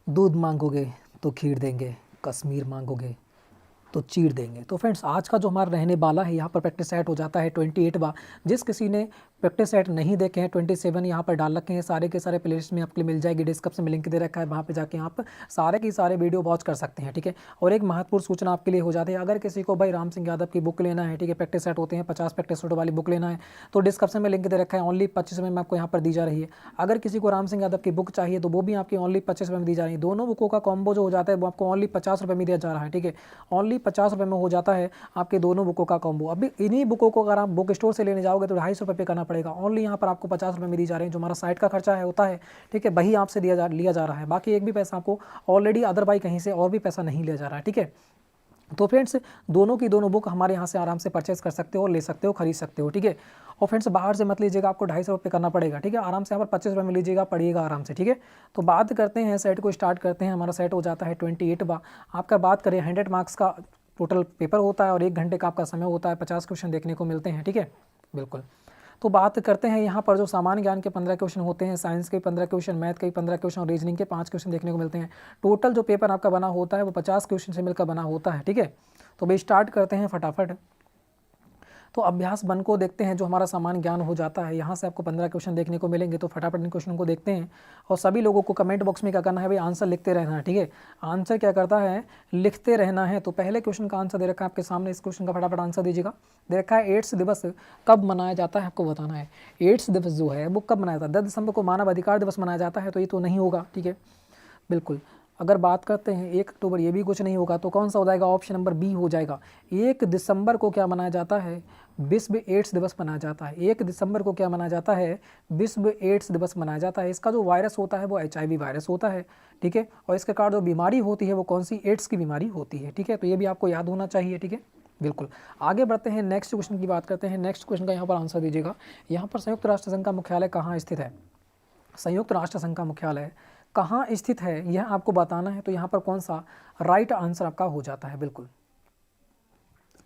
दूध मांगोगे तो खीर देंगे, कश्मीर मांगोगे तो चीर देंगे। तो फ्रेंड्स आज का जो हमारा रहने वाला है, यहाँ पर प्रैक्टिस सेट हो जाता है 28वां। जिस किसी ने प्रैक्टिस सेट नहीं देखे हैं 27 यहाँ पर डाल रखे हैं, सारे के सारे प्लेलिस्ट में आपके मिल जाएगी, डिस्क्रिप्शन में लिंक दे रखा है, वहाँ पे जाके आप सारे के सारे वीडियो वॉच कर सकते हैं, ठीक है। और एक महत्वपूर्ण सूचना आपके लिए हो जाती है, अगर किसी को भाई राम सिंह यादव की बुक लेना है, ठीक है, प्रैक्टिस सेट होते हैं 50 प्रैक्टिस सेट वाली बुक लेना है तो डिस्क्रिप्शन में लिंक दे रखा है, ओनली 25 में आपको यहाँ पर दी जा रही है। अगर किसी को राम सिंह यादव की बुक चाहिए तो वो भी आपकी ओनली 25 में दी जा रही है। दोनों बुकों का कॉम्बो जो हो जाता है वो आपको ओनली 50 रुपये में दिया जा रहा है, ठीक है, ओनली 50 रुपये में हो जाता है आपके दोनों बुकों का कॉम्बो। अभी इन्हीं बुकों को अगर आप बुक स्टोर से लेने जाओगे तो 250 रुपये पे करना पड़ेगा, ओनली यहाँ पर आपको 50 रुपये में दी जा रहे हैं। जो हमारा साइट का खर्चा है होता है, ठीक है, वही आपसे लिया जा रहा है, बाकी एक भी पैसा आपको ऑलरेडी अदरवाइज कहीं से और भी पैसा नहीं लिया जा रहा है, ठीक है। तो फ्रेंड्स दोनों की दोनों बुक हमारे यहाँ से आराम से परचेस कर सकते हो, ले सकते हो, खरीद सकते हो, ठीक है। और फ्रेंड्स बाहर से मत लीजिएगा, आपको 250 रुपये करना पड़ेगा, ठीक है। आराम से यहाँ पर 25 रुपये में लीजिएगा, पढ़िएगा आराम से, ठीक है। तो बात करते हैं सेट को स्टार्ट करते हैं। हमारा सेट हो जाता है 28वां। आपका बात करें 100 मार्क्स का टोटल पेपर होता है और 1 घंटे का आपका समय होता है, 50 क्वेश्चन देखने को मिलते हैं, ठीक है, बिल्कुल। तो बात करते हैं यहाँ पर जो सामान्य ज्ञान के 15 क्वेश्चन होते हैं, साइंस के 15 क्वेश्चन, मैथ के 15 क्वेश्चन और रीजनिंग के 5 क्वेश्चन देखने को मिलते हैं। टोटल जो पेपर आपका बना होता है वो 50 क्वेश्चन से मिलकर बना होता है, ठीक है। तो भाई स्टार्ट करते हैं फटाफट। तो अभ्यास 1 को देखते हैं, जो हमारा सामान्य ज्ञान हो जाता है। यहाँ से आपको 15 क्वेश्चन देखने को मिलेंगे, तो फटाफट इन क्वेश्चन को देखते हैं। और सभी लोगों को कमेंट बॉक्स में क्या करना है भाई, आंसर लिखते रहना है, ठीक है। आंसर क्या करता है, लिखते रहना है। तो पहले क्वेश्चन का आंसर दे रखा है आपके सामने, इस क्वेश्चन का फटाफट आंसर दीजिएगा। दे रखा है एड्स दिवस कब मनाया जाता है, आपको बताना है। एड्स दिवस जो है वो कब मनाया जाता है, 10 दिसंबर को मानव अधिकार दिवस मनाया जाता है, तो ये तो नहीं होगा, ठीक है, बिल्कुल। अगर बात करते हैं 1 अक्टूबर, ये भी कुछ नहीं होगा, तो कौन सा हो जाएगा, ऑप्शन नंबर बी हो जाएगा। 1 दिसंबर को क्या मनाया जाता है, विश्व एड्स दिवस मनाया जाता है। 1 दिसंबर को क्या मनाया जाता है, विश्व एड्स दिवस मनाया जाता है। इसका जो वायरस होता है वो HIV वायरस होता है, ठीक है। और इसके कारण जो बीमारी होती है वो कौन सी, एड्स की बीमारी होती है, ठीक है। तो ये भी आपको याद होना चाहिए, ठीक है, बिल्कुल। आगे बढ़ते हैं, नेक्स्ट क्वेश्चन की बात करते हैं। नेक्स्ट क्वेश्चन का यहाँ पर आंसर दीजिएगा। यहाँ पर संयुक्त राष्ट्र संघ का मुख्यालय कहाँ स्थित है, संयुक्त राष्ट्र संघ का मुख्यालय कहाँ स्थित है यह आपको बताना है। तो यहाँ पर कौन सा राइट आंसर आपका हो जाता है, बिल्कुल।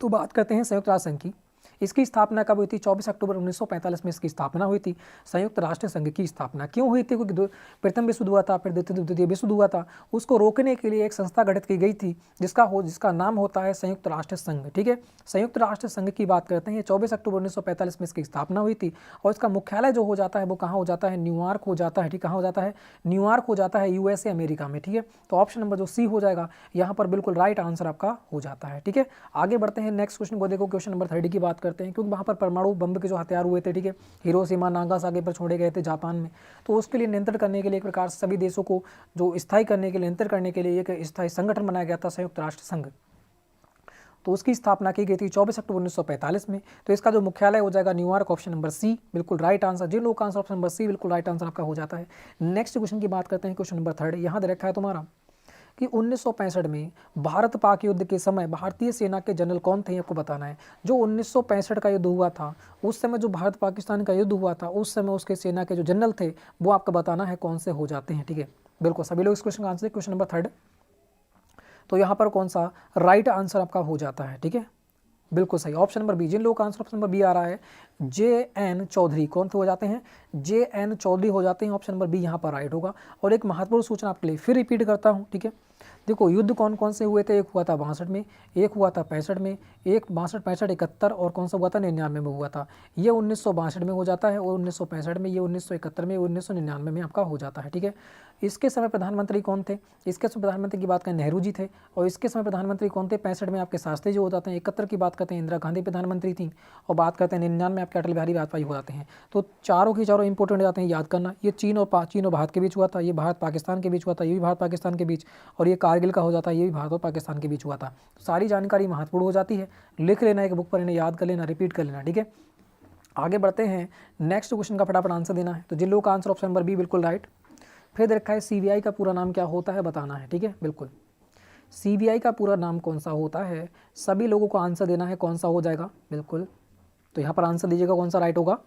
तो बात करते हैं संयुक्त राष्ट्र संघ की। इसकी स्थापना कब हुई थी, 24 अक्टूबर 1945 में इसकी स्थापना हुई थी। संयुक्त राष्ट्र संघ की स्थापना क्यों हुई थी, क्योंकि प्रथम विश्व हुआ था, फिर द्वितीय विश्व हुआ था, उसको रोकने के लिए एक संस्था गठित की गई थी जिसका नाम होता है संयुक्त राष्ट्र संघ, ठीक है। संयुक्त राष्ट्र संघ की बात करते हैं, 24 अक्टूबर 1945 में इसकी स्थापना हुई थी। और इसका मुख्यालय जो हो जाता है वो कहाँ हो जाता है, न्यूयॉर्क हो जाता है, ठीक, कहाँ हो जाता है, न्यूयॉर्क हो जाता है, USA अमेरिका में, ठीक है। तो ऑप्शन नंबर जो सी हो जाएगा यहाँ पर बिल्कुल राइट आंसर आपका हो जाता है, ठीक है। आगे बढ़ते हैं, नेक्स्ट क्वेश्चन को देखो, क्वेश्चन नंबर 30 की बात करते हैं, क्योंकि वहाँ पर परमाणु बम के जो हथियार हुए थे, ठीक है, हिरोशिमा नागासाकी पर छोड़े गए थे जापान में, तो उसके लिए नियंत्रण करने के लिए एक प्रकार से सभी देशों को जो स्थायी करने के लिए, नियंत्रण करने के लिए एक स्थायी संगठन बनाया गया था, संयुक्त राष्ट्र संघ। तो उसकी स्थापना की गई थी 24 अक्टूबर 1945 में। तो इसका जो मुख्यालय हो जाएगा न्यूयॉर्क, ऑप्शन नंबर सी बिल्कुल राइट आंसर। जिन लोगों का आंसर ऑप्शन नंबर सी बिल्कुल राइट आंसर आपका हो जाता है। नेक्स्ट क्वेश्चन की बात करते हैं, क्वेश्चन नंबर 3 यहाँ दे रखा है तुम्हारा कि 1965 में भारत पाक युद्ध के समय भारतीय सेना के जनरल कौन थे, आपको बताना है। जो 1965 का युद्ध हुआ था, उस समय जो भारत पाकिस्तान का युद्ध हुआ था, उस समय उसके सेना के जो जनरल थे वो आपको बताना है कौन से हो जाते हैं, ठीक है, बिल्कुल। सभी लोग इस क्वेश्चन का आंसर, क्वेश्चन नंबर 3। तो यहाँ पर कौन सा राइट आंसर आपका हो जाता है, ठीक है, बिल्कुल सही, ऑप्शन नंबर बी। जिन लोगों का आंसर ऑप्शन नंबर बी आ रहा है, JN चौधरी, कौन से हो जाते हैं, JN चौधरी हो जाते हैं, ऑप्शन नंबर बी यहाँ पर राइट होगा। और एक महत्वपूर्ण सूचना आपके लिए फिर रिपीट करता हूँ, ठीक है। देखो युद्ध कौन कौन से हुए थे, एक हुआ था 62 में, एक हुआ था 65 में, एक 62, 65, 71 और कौन सा हुआ था 99 में हुआ था। ये 1962 में हो जाता है और 1965 में, ये 1971 में, 1999 में आपका हो जाता है, ठीक है। इसके समय प्रधानमंत्री कौन थे, इसके समय प्रधानमंत्री की बात करें नेहरू जी थे। और इसके समय प्रधानमंत्री कौन थे, 65 में आपके शास्त्री जी हो जाते हैं, 71 की बात करते हैं इंदिरा गांधी प्रधानमंत्री थी, और बात करते हैं 99 में आपके अटल बिहारी वाजपेयी हो जाते हैं। तो चारों के चारों इंपॉर्टेंट हो जाते हैं, याद करना। ये चीन और भारत के बीच हुआ था, ये भारत पाकिस्तान के बीच हुआ था, ये भी भारत पाकिस्तान के बीच, और ये कारगिल का हो जाता है, ये भी भारत और पाकिस्तान के बीच हुआ था। तो सारी जानकारी महत्वपूर्ण हो जाती है, लिख लेना एक बुक पर, इन्हें याद कर लेना, रिपीट कर लेना, ठीक है। आगे बढ़ते हैं, नेक्स्ट क्वेश्चन का फटाफट आंसर देना है। तो जिन लोगों का आंसर ऑप्शन नंबर बी बिल्कुल राइट। फिर दे रखा है CBI का पूरा नाम क्या होता है, बताना है, ठीक है, बिल्कुल। CBI का पूरा नाम कौन सा होता है, सभी लोगों को आंसर देना है, कौन सा हो जाएगा, बिल्कुल। तो यहाँ पर आंसर दीजिएगा कौन सा राइट होगा,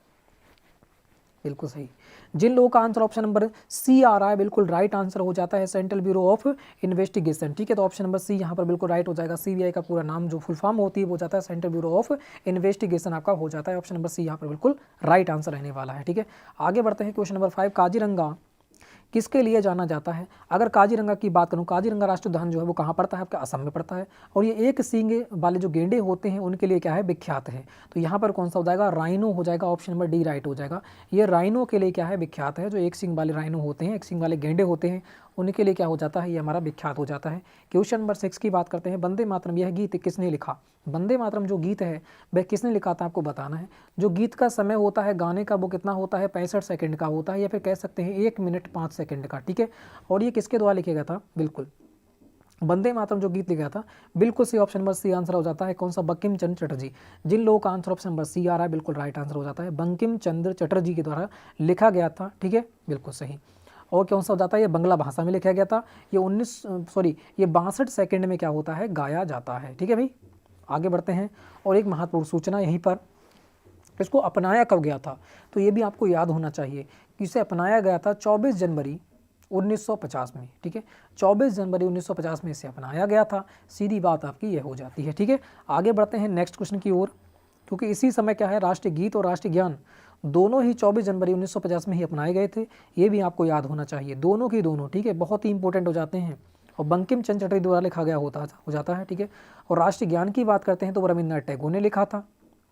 बिल्कुल सही। जिन लोगों का आंसर ऑप्शन नंबर सी आ रहा है, बिल्कुल राइट आंसर हो जाता है सेंट्रल ब्यूरो ऑफ इन्वेस्टिगेशन, ठीक है। तो ऑप्शन नंबर सी यहाँ पर बिल्कुल राइट हो जाएगा। CBI का पूरा नाम जो फुल फॉर्म होती है वो जाता है सेंट्रल ब्यूरो ऑफ इन्वेस्टिगेशन, आपका हो जाता है। ऑप्शन नंबर सी यहाँ पर बिल्कुल राइट आंसर रहने वाला है, ठीक है। आगे बढ़ते हैं, क्वेश्चन नंबर 5, काजीरंगा किसके लिए जाना जाता है? अगर काजीरंगा की बात करूँ, काजीरंगा राष्ट्रीय उद्यान जो है वो कहाँ पड़ता है? आपके असम में पड़ता है। और ये एक सींग वाले जो गेंडे होते हैं उनके लिए क्या है? विख्यात है। तो यहाँ पर कौन सा हो जाएगा? राइनो हो जाएगा, ऑप्शन नंबर डी राइट हो जाएगा। ये राइनो के लिए क्या है? विख्यात है। जो एक सींग वाले राइनो होते हैं, एक सींग वाले गेंडे होते हैं, उनके लिए क्या हो जाता है? ये हमारा विख्यात हो जाता है। क्वेश्चन नंबर 6 की बात करते हैं। वंदे मातरम यह गीत किसने लिखा? वंदे मातरम जो गीत है वह किसने लिखा था? आपको बताना है। जो गीत का समय होता है गाने का वो कितना होता है? 65 सेकंड का होता है, या फिर कह सकते हैं 1 मिनट 5 सेकंड का, ठीक है। और ये किसके द्वारा लिखा गया था? बिल्कुल वंदे मातरम जो गीत लिखा था, बिल्कुल C option number C answer हो जाता है। कौन सा? बंकिम चंद्र चटर्जी। जिन लोगों का आंसर ऑप्शन नंबर सी आ रहा है बिल्कुल राइट आंसर हो जाता है। बंकिम चंद्र चटर्जी के द्वारा लिखा गया था, ठीक है, बिल्कुल सही। और कौन सा हो जाता है? ये बंगला भाषा में लिखा गया था। ये 62 सेकंड में क्या होता है? गाया जाता है, ठीक है भाई। आगे बढ़ते हैं। और एक महत्वपूर्ण सूचना यहीं पर, इसको अपनाया कब गया था? तो ये भी आपको याद होना चाहिए कि इसे अपनाया गया था 24 जनवरी 1950 में, ठीक है। 24 जनवरी 1950 में इसे अपनाया गया था। सीधी बात आपकी ये हो जाती है, ठीक है। आगे बढ़ते हैं नेक्स्ट क्वेश्चन की ओर, क्योंकि इसी समय क्या है? राष्ट्रीय गीत और राष्ट्रीय ज्ञान दोनों ही 24 जनवरी 1950 में ही अपनाए गए थे। ये भी आपको याद होना चाहिए, दोनों की दोनों, ठीक है, बहुत ही इंपॉर्टेंट हो जाते हैं। और बंकिम चंद्र चटर्जी द्वारा लिखा गया हो जाता है, ठीक है। और राष्ट्रीय ज्ञान की बात करते हैं तो वो रविन्द्रनाथ टैगोर ने लिखा था।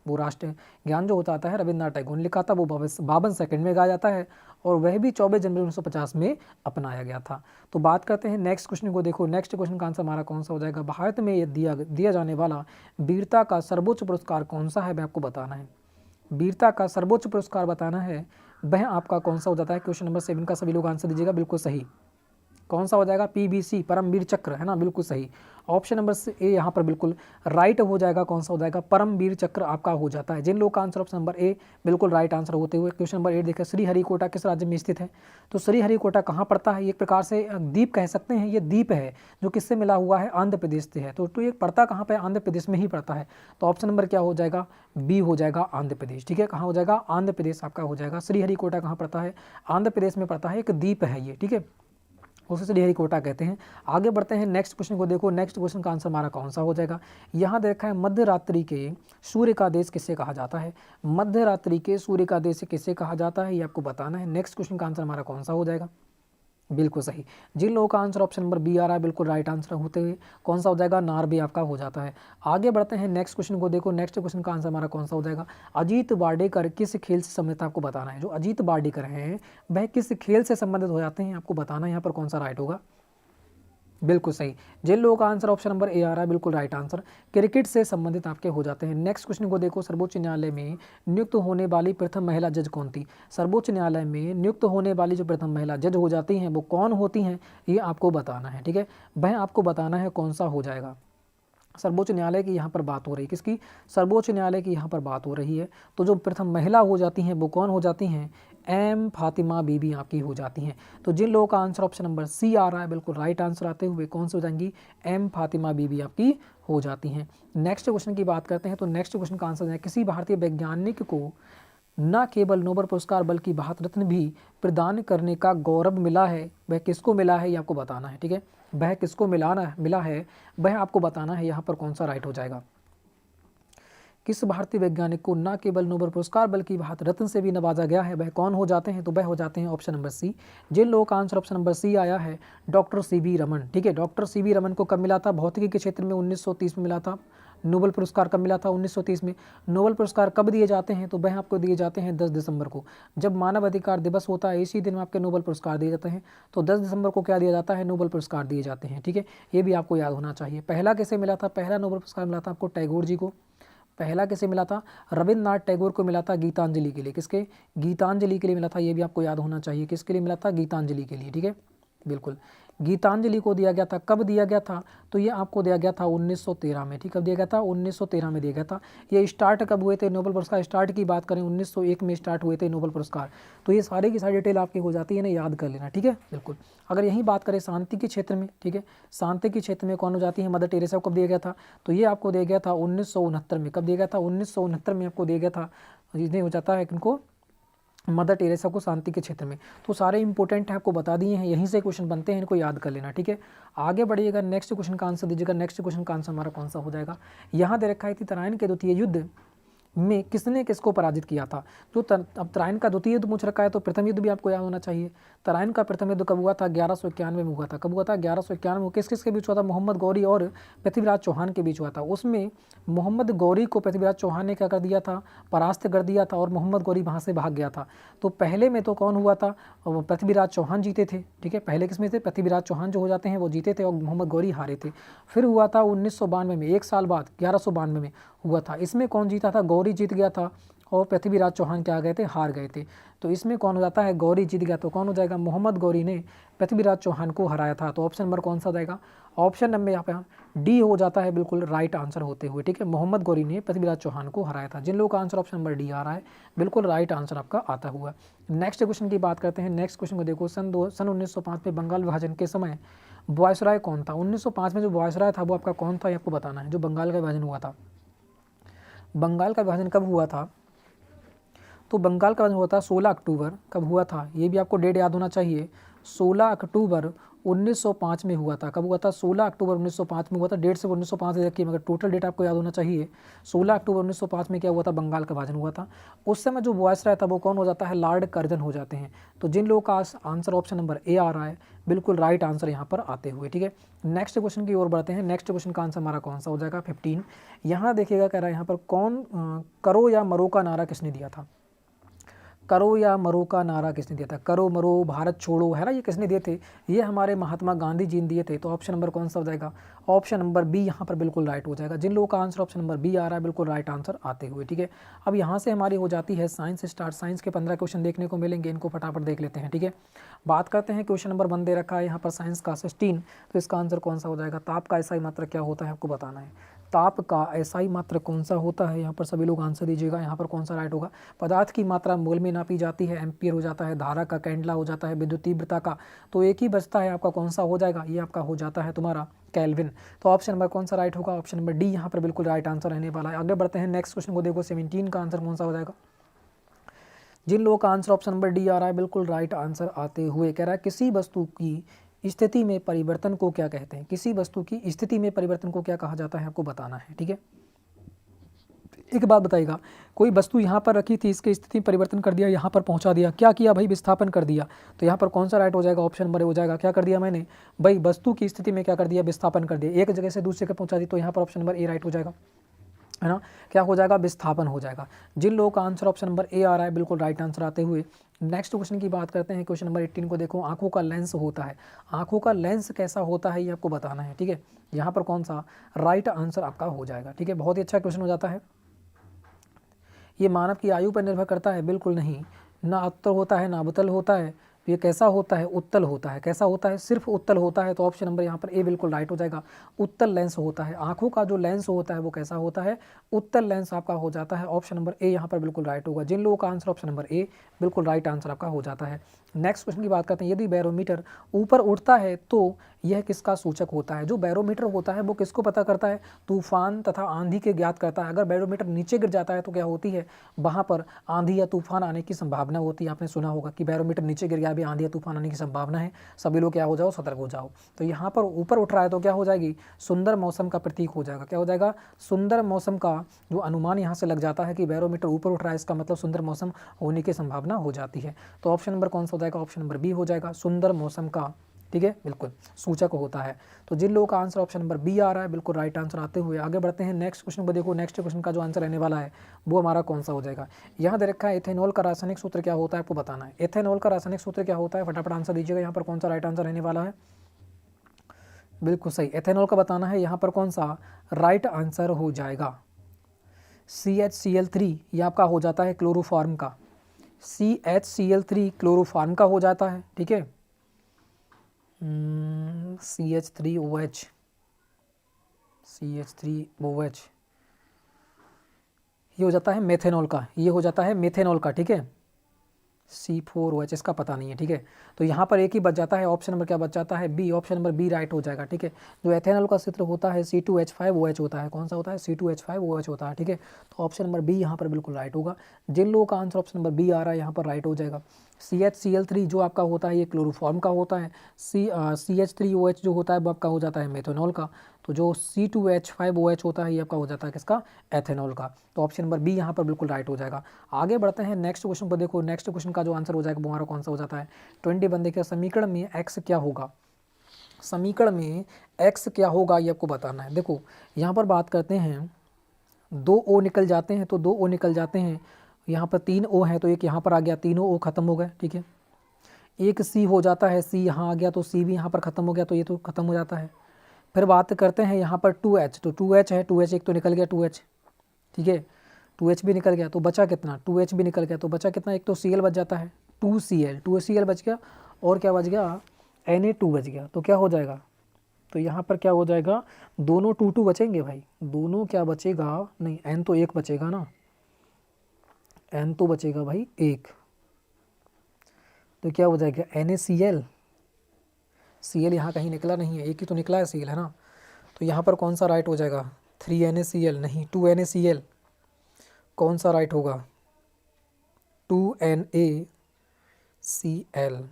वो राष्ट्रीय ज्ञान जो होता है रविन्द्रनाथ टैगोर ने लिखा था। वो 52 सेकंड में गाया जाता है, और वह भी 24 जनवरी 1950 में अपनाया गया था। तो बात करते हैं नेक्स्ट क्वेश्चन को। देखो नेक्स्ट क्वेश्चन का आंसर हमारा कौन सा हो जाएगा? भारत में ये दिया जाने वाला वीरता का सर्वोच्च पुरस्कार कौन सा है? मैं आपको बताना है। वीरता का सर्वोच्च पुरस्कार बताना है, वह आपका कौन सा हो जाता है? क्वेश्चन नंबर 7 का सभी लोग आंसर दीजिएगा, बिल्कुल सही। कौन सा हो जाएगा? PBC, परमवीर चक्र, है ना, बिल्कुल सही। ऑप्शन नंबर ए यहाँ पर बिल्कुल राइट हो जाएगा। कौन सा हो जाएगा? परमवीर चक्र आपका हो जाता है। जिन लोगों का आंसर ऑप्शन नंबर ए बिल्कुल राइट आंसर होते हुए क्वेश्चन नंबर 8 देखिए, श्रीहरिकोटा किस राज्य में स्थित है? तो श्रीहरिकोटा कहाँ पड़ता है? एक प्रकार से द्वीप कह सकते हैं। ये द्वीप है जो किससे मिला हुआ है? आंध्र प्रदेश से है। तो ये पड़ता कहाँ पर? आंध्र प्रदेश में ही पड़ता है। तो ऑप्शन नंबर क्या हो जाएगा? बी हो जाएगा, आंध्र प्रदेश, ठीक है। कहाँ हो जाएगा? आंध्र प्रदेश आपका हो जाएगा। श्रीहरिकोटा कहाँ पड़ता है? आंध्र प्रदेश में पड़ता है, एक द्वीप है ये, ठीक है, उसे श्रीहरिकोटा कहते हैं। आगे बढ़ते हैं नेक्स्ट क्वेश्चन को। देखो नेक्स्ट क्वेश्चन का आंसर हमारा कौन सा हो जाएगा? यहाँ देखा है, मध्य रात्रि के सूर्य का देश किसे कहा जाता है? मध्य रात्रि के सूर्य का देश किसे कहा जाता है, ये आपको बताना है। नेक्स्ट क्वेश्चन का आंसर हमारा कौन सा हो जाएगा? बिल्कुल सही। जिन लोगों का आंसर ऑप्शन नंबर बी आ रहा है बिल्कुल राइट आंसर होते हुए कौन सा हो जाएगा? नार्वे आपका हो जाता है। आगे बढ़ते हैं नेक्स्ट क्वेश्चन को। देखो नेक्स्ट क्वेश्चन का आंसर हमारा कौन सा हो जाएगा? अजीत वाडेकर किस खेल से संबंधित आपको बताना है। जो अजीत वाडेकर हैं वह किस खेल से संबंधित हो जाते हैं, आपको बताना है। यहाँ पर कौन सा राइट होगा? बिल्कुल सही। जिन लोगों का आंसर ऑप्शन नंबर ए आ रहा है बिल्कुल राइट आंसर, क्रिकेट से संबंधित आपके हो जाते हैं। नेक्स्ट क्वेश्चन को देखो, सर्वोच्च न्यायालय में नियुक्त होने वाली प्रथम महिला जज कौन थी? सर्वोच्च न्यायालय में नियुक्त होने वाली जो प्रथम महिला जज हो जाती हैं वो कौन होती हैं, ये आपको बताना है, ठीक है। वह आपको बताना है कौन सा हो जाएगा। सर्वोच्च न्यायालय की यहाँ पर बात हो रही है, किसकी? सर्वोच्च न्यायालय की यहाँ पर बात हो रही है। तो जो प्रथम महिला हो जाती हैं वो कौन हो जाती हैं? एम फातिमा बीबी आपकी हो जाती हैं। तो जिन लोगों का आंसर ऑप्शन नंबर सी आ रहा है बिल्कुल राइट आंसर आते हुए कौन सी हो जाएंगी? एम फातिमा बीबी आपकी हो जाती हैं। नेक्स्ट क्वेश्चन की बात करते हैं। तो नेक्स्ट क्वेश्चन का आंसर है, किसी भारतीय वैज्ञानिक को न केवल नोबेल पुरस्कार बल्कि भारत रत्न भी प्रदान करने का गौरव मिला है। वह किसको मिला है, ये आपको बताना है, ठीक है। वह किसको मिला है वह आपको बताना है। यहाँ पर कौन सा राइट हो जाएगा? किस भारतीय वैज्ञानिक को न केवल नोबेल पुरस्कार बल्कि भारत रत्न से भी नवाजा गया है, वह कौन हो जाते हैं? तो वह हो जाते हैं ऑप्शन नंबर सी। जिन लोगों का आंसर ऑप्शन नंबर सी आया है, डॉक्टर CB रमन, ठीक है। डॉक्टर CB रमन को कब मिला था? भौतिकी के क्षेत्र में 1930 में मिला था। नोबेल पुरस्कार कब मिला था? 1930 में। नोबेल पुरस्कार कब दिए जाते हैं? तो वह आपको दिए जाते हैं 10 दिसंबर को, जब मानव अधिकार दिवस होता है, इसी दिन में आपके नोबेल पुरस्कार दिए जाते हैं। तो 10 दिसंबर को क्या दिया जाता है? नोबेल पुरस्कार दिए जाते हैं, ठीक है। ये भी आपको याद होना चाहिए। पहला किसे मिला था? पहला नोबेल पुरस्कार मिला था आपको टैगोर जी को। पहला किसे मिला था? रविन्द्रनाथ टैगोर को मिला था गीतांजलि के लिए। किसके? गीतांजलि के लिए मिला था। ये भी आपको याद होना चाहिए, किसके लिए मिला था? गीतांजलि के लिए, ठीक है, बिल्कुल। गीतांजलि को दिया गया था। कब दिया गया था? तो ये आपको दिया गया था 1913 में, ठीक। कब दिया गया था? 1913 में दिया गया था। ये स्टार्ट कब हुए थे नोबेल पुरस्कार? स्टार्ट की बात करें 1901 में स्टार्ट हुए थे नोबेल पुरस्कार। तो ये सारी की सारी डिटेल आपकी हो जाती है ना, याद कर लेना, ठीक है, बिल्कुल। अगर यही बात करें शांति के क्षेत्र में, ठीक है, शांति के क्षेत्र में कौन हो जाती है? मदर टेरेसा को कब दिया गया था? तो ये आपको दिया गया था 1969 में। कब दिया गया था? 1969 में आपको दिया गया था। जिसने हो जाता है किनको? मदर टेरेसा को शांति के क्षेत्र में। तो सारे इंपॉर्टेंट है, आपको बता दिए हैं, यहीं से क्वेश्चन बनते हैं, इनको याद कर लेना, ठीक है। आगे बढ़िएगा, नेक्स्ट क्वेश्चन का आंसर दीजिएगा। नेक्स्ट क्वेश्चन का आंसर हमारा कौन सा हो जाएगा? यहाँ दे रखा है कि तराइन के द्वितीय युद्ध में किसने किसको पराजित किया था? जो अब तराइन का द्वितीय युद्ध पूछ रखा है तो प्रथम युद्ध भी आपको याद होना चाहिए। तराइन का प्रथम युद्ध कब हुआ था? 1191 में हुआ था। कब हुआ था? 1191 में। किस किस के बीच हुआ था? मोहम्मद गौरी और पृथ्वीराज चौहान के बीच हुआ था। उसमें मोहम्मद गौरी को पृथ्वीराज चौहान ने क्या कर दिया था? परास्त कर दिया था और मोहम्मद गौरी वहाँ से भाग गया था। तो पहले में तो कौन हुआ था? पृथ्वीराज चौहान जीते थे, ठीक है। पहले किसमें थे? पृथ्वीराज चौहान जो हो जाते हैं वो जीते थे और मोहम्मद गौरी हारे थे। फिर हुआ था 1992 में, 1 साल बाद 1192 में हुआ था। इसमें कौन जीता था? गौरी जीत गया था और पृथ्वीराज चौहान क्या गए थे? हार गए थे। तो इसमें कौन हो जाता है? गौरी जीत गया। तो कौन हो जाएगा? मोहम्मद गौरी ने पृथ्वीराज चौहान को हराया था। तो ऑप्शन नंबर कौन सा हो जाएगा? ऑप्शन नंबर यहाँ पे डी हो जाता है बिल्कुल राइट आंसर होते हुए, ठीक है। मोहम्मद गौरी ने पृथ्वीराज चौहान को हराया था। जिन लोगों का आंसर ऑप्शन नंबर डी आ रहा है बिल्कुल राइट आंसर आपका आता हुआ। नेक्स्ट क्वेश्चन की बात करते हैं। नेक्स्ट क्वेश्चन को देखो, सन 1905 में बंगाल विभाजन के समय वायसराय कौन था? 1905 में जो वायसराय था वो आपका कौन था, ये आपको बताना है। जो बंगाल का विभाजन हुआ था, बंगाल का विभाजन कब हुआ था? तो बंगाल का विभाजन हुआ था 16 अक्टूबर। कब हुआ था? ये भी आपको डेट याद होना चाहिए। 16 अक्टूबर 1905 में हुआ था। कब हुआ था? 16 अक्टूबर 1905 में हुआ था। डेट से 1905 रखिए मगर टोटल डेट आपको याद होना चाहिए। 16 अक्टूबर 1905 में क्या हुआ था? बंगाल का विभाजन हुआ था। उस समय जो वायसराय था वो कौन हो जाता है? लॉर्ड कर्जन हो जाते हैं। तो जिन लोगों का आंसर ऑप्शन नंबर ए आ रहा है बिल्कुल राइट आंसर यहाँ पर आते हुए, ठीक है। नेक्स्ट क्वेश्चन की ओर बढ़ते हैं। नेक्स्ट क्वेश्चन का आंसर हमारा कौन सा हो जाएगा? 15। यहाँ देखिएगा कह रहा है यहाँ पर कौन करो या मरो का नारा किसने दिया था? करो या मरो का नारा किसने दिया था? करो मरो भारत छोड़ो, है ना, ये किसने दिए थे? ये हमारे महात्मा गांधी जी ने दिए थे। तो ऑप्शन नंबर कौन सा हो जाएगा? ऑप्शन नंबर बी यहाँ पर बिल्कुल राइट हो जाएगा। जिन लोगों का आंसर ऑप्शन नंबर बी आ रहा है बिल्कुल राइट आंसर आते हुए, ठीक है। अब यहाँ से हमारी हो जाती है साइंस स्टार्ट। साइंस के 15 क्वेश्चन देखने को मिलेंगे, इनको फटाफट देख लेते हैं, ठीक है। बात करते हैं क्वेश्चन नंबर 1 दे रखा है यहाँ पर साइंस का 16। तो इसका आंसर कौन सा हो जाएगा? ताप का एसआई मात्रक क्या होता है आपको बताना है। ताप का एसआई मात्रक कौन सा होता है? यहाँ पर सभी लोग आंसर दीजिएगा। यहाँ पर कौन सा राइट होगा? पदार्थ की मात्रा मोल में नापी जाती है, एम्पियर हो जाता है, धारा का कैंडला हो जाता है, विद्युत तीव्रता का। तो एक ही बचता है आपका, कौन सा हो जाएगा? ये आपका हो जाता है तुम्हारा केल्विन। तो ऑप्शन नंबर कौन सा राइट होगा? ऑप्शन नंबर डी यहाँ पर बिल्कुल राइट आंसर रहने वाला है। आगे बढ़ते हैं। नेक्स्ट क्वेश्चन को देखो, 17 का आंसर कौन सा हो जाएगा? जिन लोगों का आंसर ऑप्शन नंबर डी आ रहा है बिल्कुल राइट आंसर आते हुए, कह रहा है किसी वस्तु की स्थिति में परिवर्तन को क्या कहते हैं? किसी वस्तु की स्थिति में परिवर्तन को क्या कहा जाता है आपको बताना है, ठीक है। एक बात बताइएगा, कोई वस्तु यहाँ पर रखी थी, इसके स्थिति में परिवर्तन कर दिया, यहाँ पर पहुँचा दिया, क्या किया भाई? विस्थापन कर दिया। तो यहाँ पर कौन सा राइट हो जाएगा? ऑप्शन नंबर ए हो जाएगा। क्या कर दिया मैंने भाई? वस्तु की स्थिति में क्या कर दिया? विस्थापन कर दिया, एक जगह से दूसरे जगह पहुँचा दी। तो यहाँ पर ऑप्शन नंबर ए राइट हो जाएगा, है ना। क्या हो जाएगा? विस्थापन हो जाएगा। जिन लोगों का आंसर ऑप्शन नंबर ए आ रहा है बिल्कुल राइट आंसर आते हुए। नेक्स्ट क्वेश्चन की बात करते हैं। क्वेश्चन नंबर 18 को देखो, आंखों का लेंस होता है। आंखों का लेंस कैसा होता है ये आपको बताना है, ठीक है। यहाँ पर कौन सा राइट आंसर आपका हो जाएगा, ठीक है। बहुत ही अच्छा क्वेश्चन हो जाता है। ये मानव की आयु पर निर्भर करता है? बिल्कुल नहीं। ना उत्तल होता है ना अवतल होता है। ये कैसा होता है? उत्तल होता है। कैसा होता है? सिर्फ उत्तल होता है। तो ऑप्शन नंबर यहाँ पर ए बिल्कुल राइट हो जाएगा। उत्तल लेंस होता है। आंखों का जो लेंस होता है वो कैसा होता है? उत्तल लेंस आपका हो जाता है। ऑप्शन नंबर ए यहाँ पर बिल्कुल राइट होगा। जिन लोगों का आंसर ऑप्शन नंबर ए बिल्कुल राइट आंसर आपका हो जाता है। नेक्स्ट क्वेश्चन की बात करते हैं। यदि बैरोमीटर ऊपर उठता है तो यह किसका सूचक होता है? जो बैरोमीटर होता है वो किसको पता करता है? तूफान तथा आंधी के ज्ञात करता है। अगर बैरोमीटर नीचे गिर जाता है तो क्या होती है? वहाँ पर आंधी या तूफान आने की संभावना होती है। आपने सुना होगा कि बैरोमीटर नीचे गिर गया, अभी आंधी या तूफान आने की संभावना है, सभी लोग क्या हो जाओ? सतर्क हो जाओ। तो यहाँ पर ऊपर उठ रहा है तो क्या हो जाएगी? सुंदर मौसम का प्रतीक हो जाएगा। क्या हो जाएगा? सुंदर मौसम का जो अनुमान यहाँ से लग जाता है कि बैरोमीटर ऊपर उठ रहा है, इसका मतलब सुंदर मौसम होने की संभावना हो जाती है। तो ऑप्शन नंबर कौन सा हो जाएगा? ऑप्शन नंबर बी हो जाएगा, सुंदर मौसम का, ठीक है, बिल्कुल सूचक होता है। तो जिन लोगों का आंसर ऑप्शन नंबर बी आ रहा है बिल्कुल राइट आंसर आते हुए आगे बढ़ते हैं। नेक्स्ट क्वेश्चन को देखो। नेक्स्ट क्वेश्चन का जो आंसर रहने वाला है वो हमारा कौन सा हो जाएगा? यहाँ दे रखा है इथेनॉल का रासायनिक सूत्र क्या होता है आपको बताना है। इथेनॉल का रासायनिक सूत्र क्या होता है? फटाफट आंसर दीजिएगा। यहाँ पर कौन सा राइट आंसर रहने वाला है? बिल्कुल सही, इथेनॉल का बताना है। यहाँ पर कौन सा राइट आंसर हो जाएगा? CHCl3 ये आपका हो जाता है क्लोरोफॉर्म का। CHCl3 क्लोरोफॉर्म का हो जाता है, ठीक है। CH3OH ये हो जाता है मेथेनॉल का। ये हो जाता है मेथेनॉल का, ठीक है। C4OH इसका पता नहीं है, ठीक है। तो यहाँ पर एक ही बच जाता है। ऑप्शन नंबर क्या बच जाता है? B. Option number B right हो जाएगा, ठीक है। जो एथेनॉल का सूत्र होता है C2H5OH होता है। कौन सा होता है? C2H5OH होता है, ठीक है। तो ऑप्शन नंबर बी यहाँ पर बिल्कुल राइट होगा। जिन लोगों का आंसर ऑप्शन नंबर बी आ रहा है यहाँ पर राइट हो जाएगा। CHCl3 जो आपका होता है ये क्लोरोफॉर्म का होता है। CH3OH जो होता है वो आपका हो जाता है मेथनॉल का। तो जो C2H5OH होता है ये आपका हो जाता है किसका, एथेनॉल का। तो ऑप्शन नंबर बी यहाँ पर बिल्कुल राइट हो जाएगा। आगे बढ़ते हैं नेक्स्ट क्वेश्चन पर। देखो नेक्स्ट क्वेश्चन का जो आंसर हो जाएगा वो हमारा कौन सा हो जाता है 21 देखिए, समीकरण में x क्या होगा, समीकरण में x क्या होगा ये आपको बताना है। देखो यहाँ पर बात करते हैं, 2 O निकल जाते हैं तो 2 O निकल जाते हैं, यहाँ पर 3 O है तो एक यहाँ पर आ गया, तीनों O खत्म हो गए, ठीक है। एक C हो जाता है, C यहाँ आ गया तो C भी यहाँ पर ख़त्म हो गया, तो ये तो ख़त्म हो जाता है। फिर बात करते हैं यहाँ पर 2H, तो 2H है, 2H एक तो निकल गया 2H, ठीक है, 2H भी निकल गया तो बचा कितना, 2H भी निकल गया तो बचा कितना, एक तो Cl बच जाता है, 2Cl बच गया, और क्या बच गया, Na2 बच गया। तो क्या हो जाएगा, तो यहाँ पर क्या हो जाएगा, दोनों 2 बचेंगे भाई, दोनों क्या बचेगा, नहीं N तो एक बचेगा ना, N तो बचेगा भाई एक, तो क्या हो जाएगा NaCl, Cl यहाँ कहीं निकला नहीं है, एक ही तो निकला है Cl, है ना। तो यहाँ पर कौन सा राइट हो जाएगा, 3NaCl नहीं 2NaCl, कौन सा राइट होगा, 2NaCl,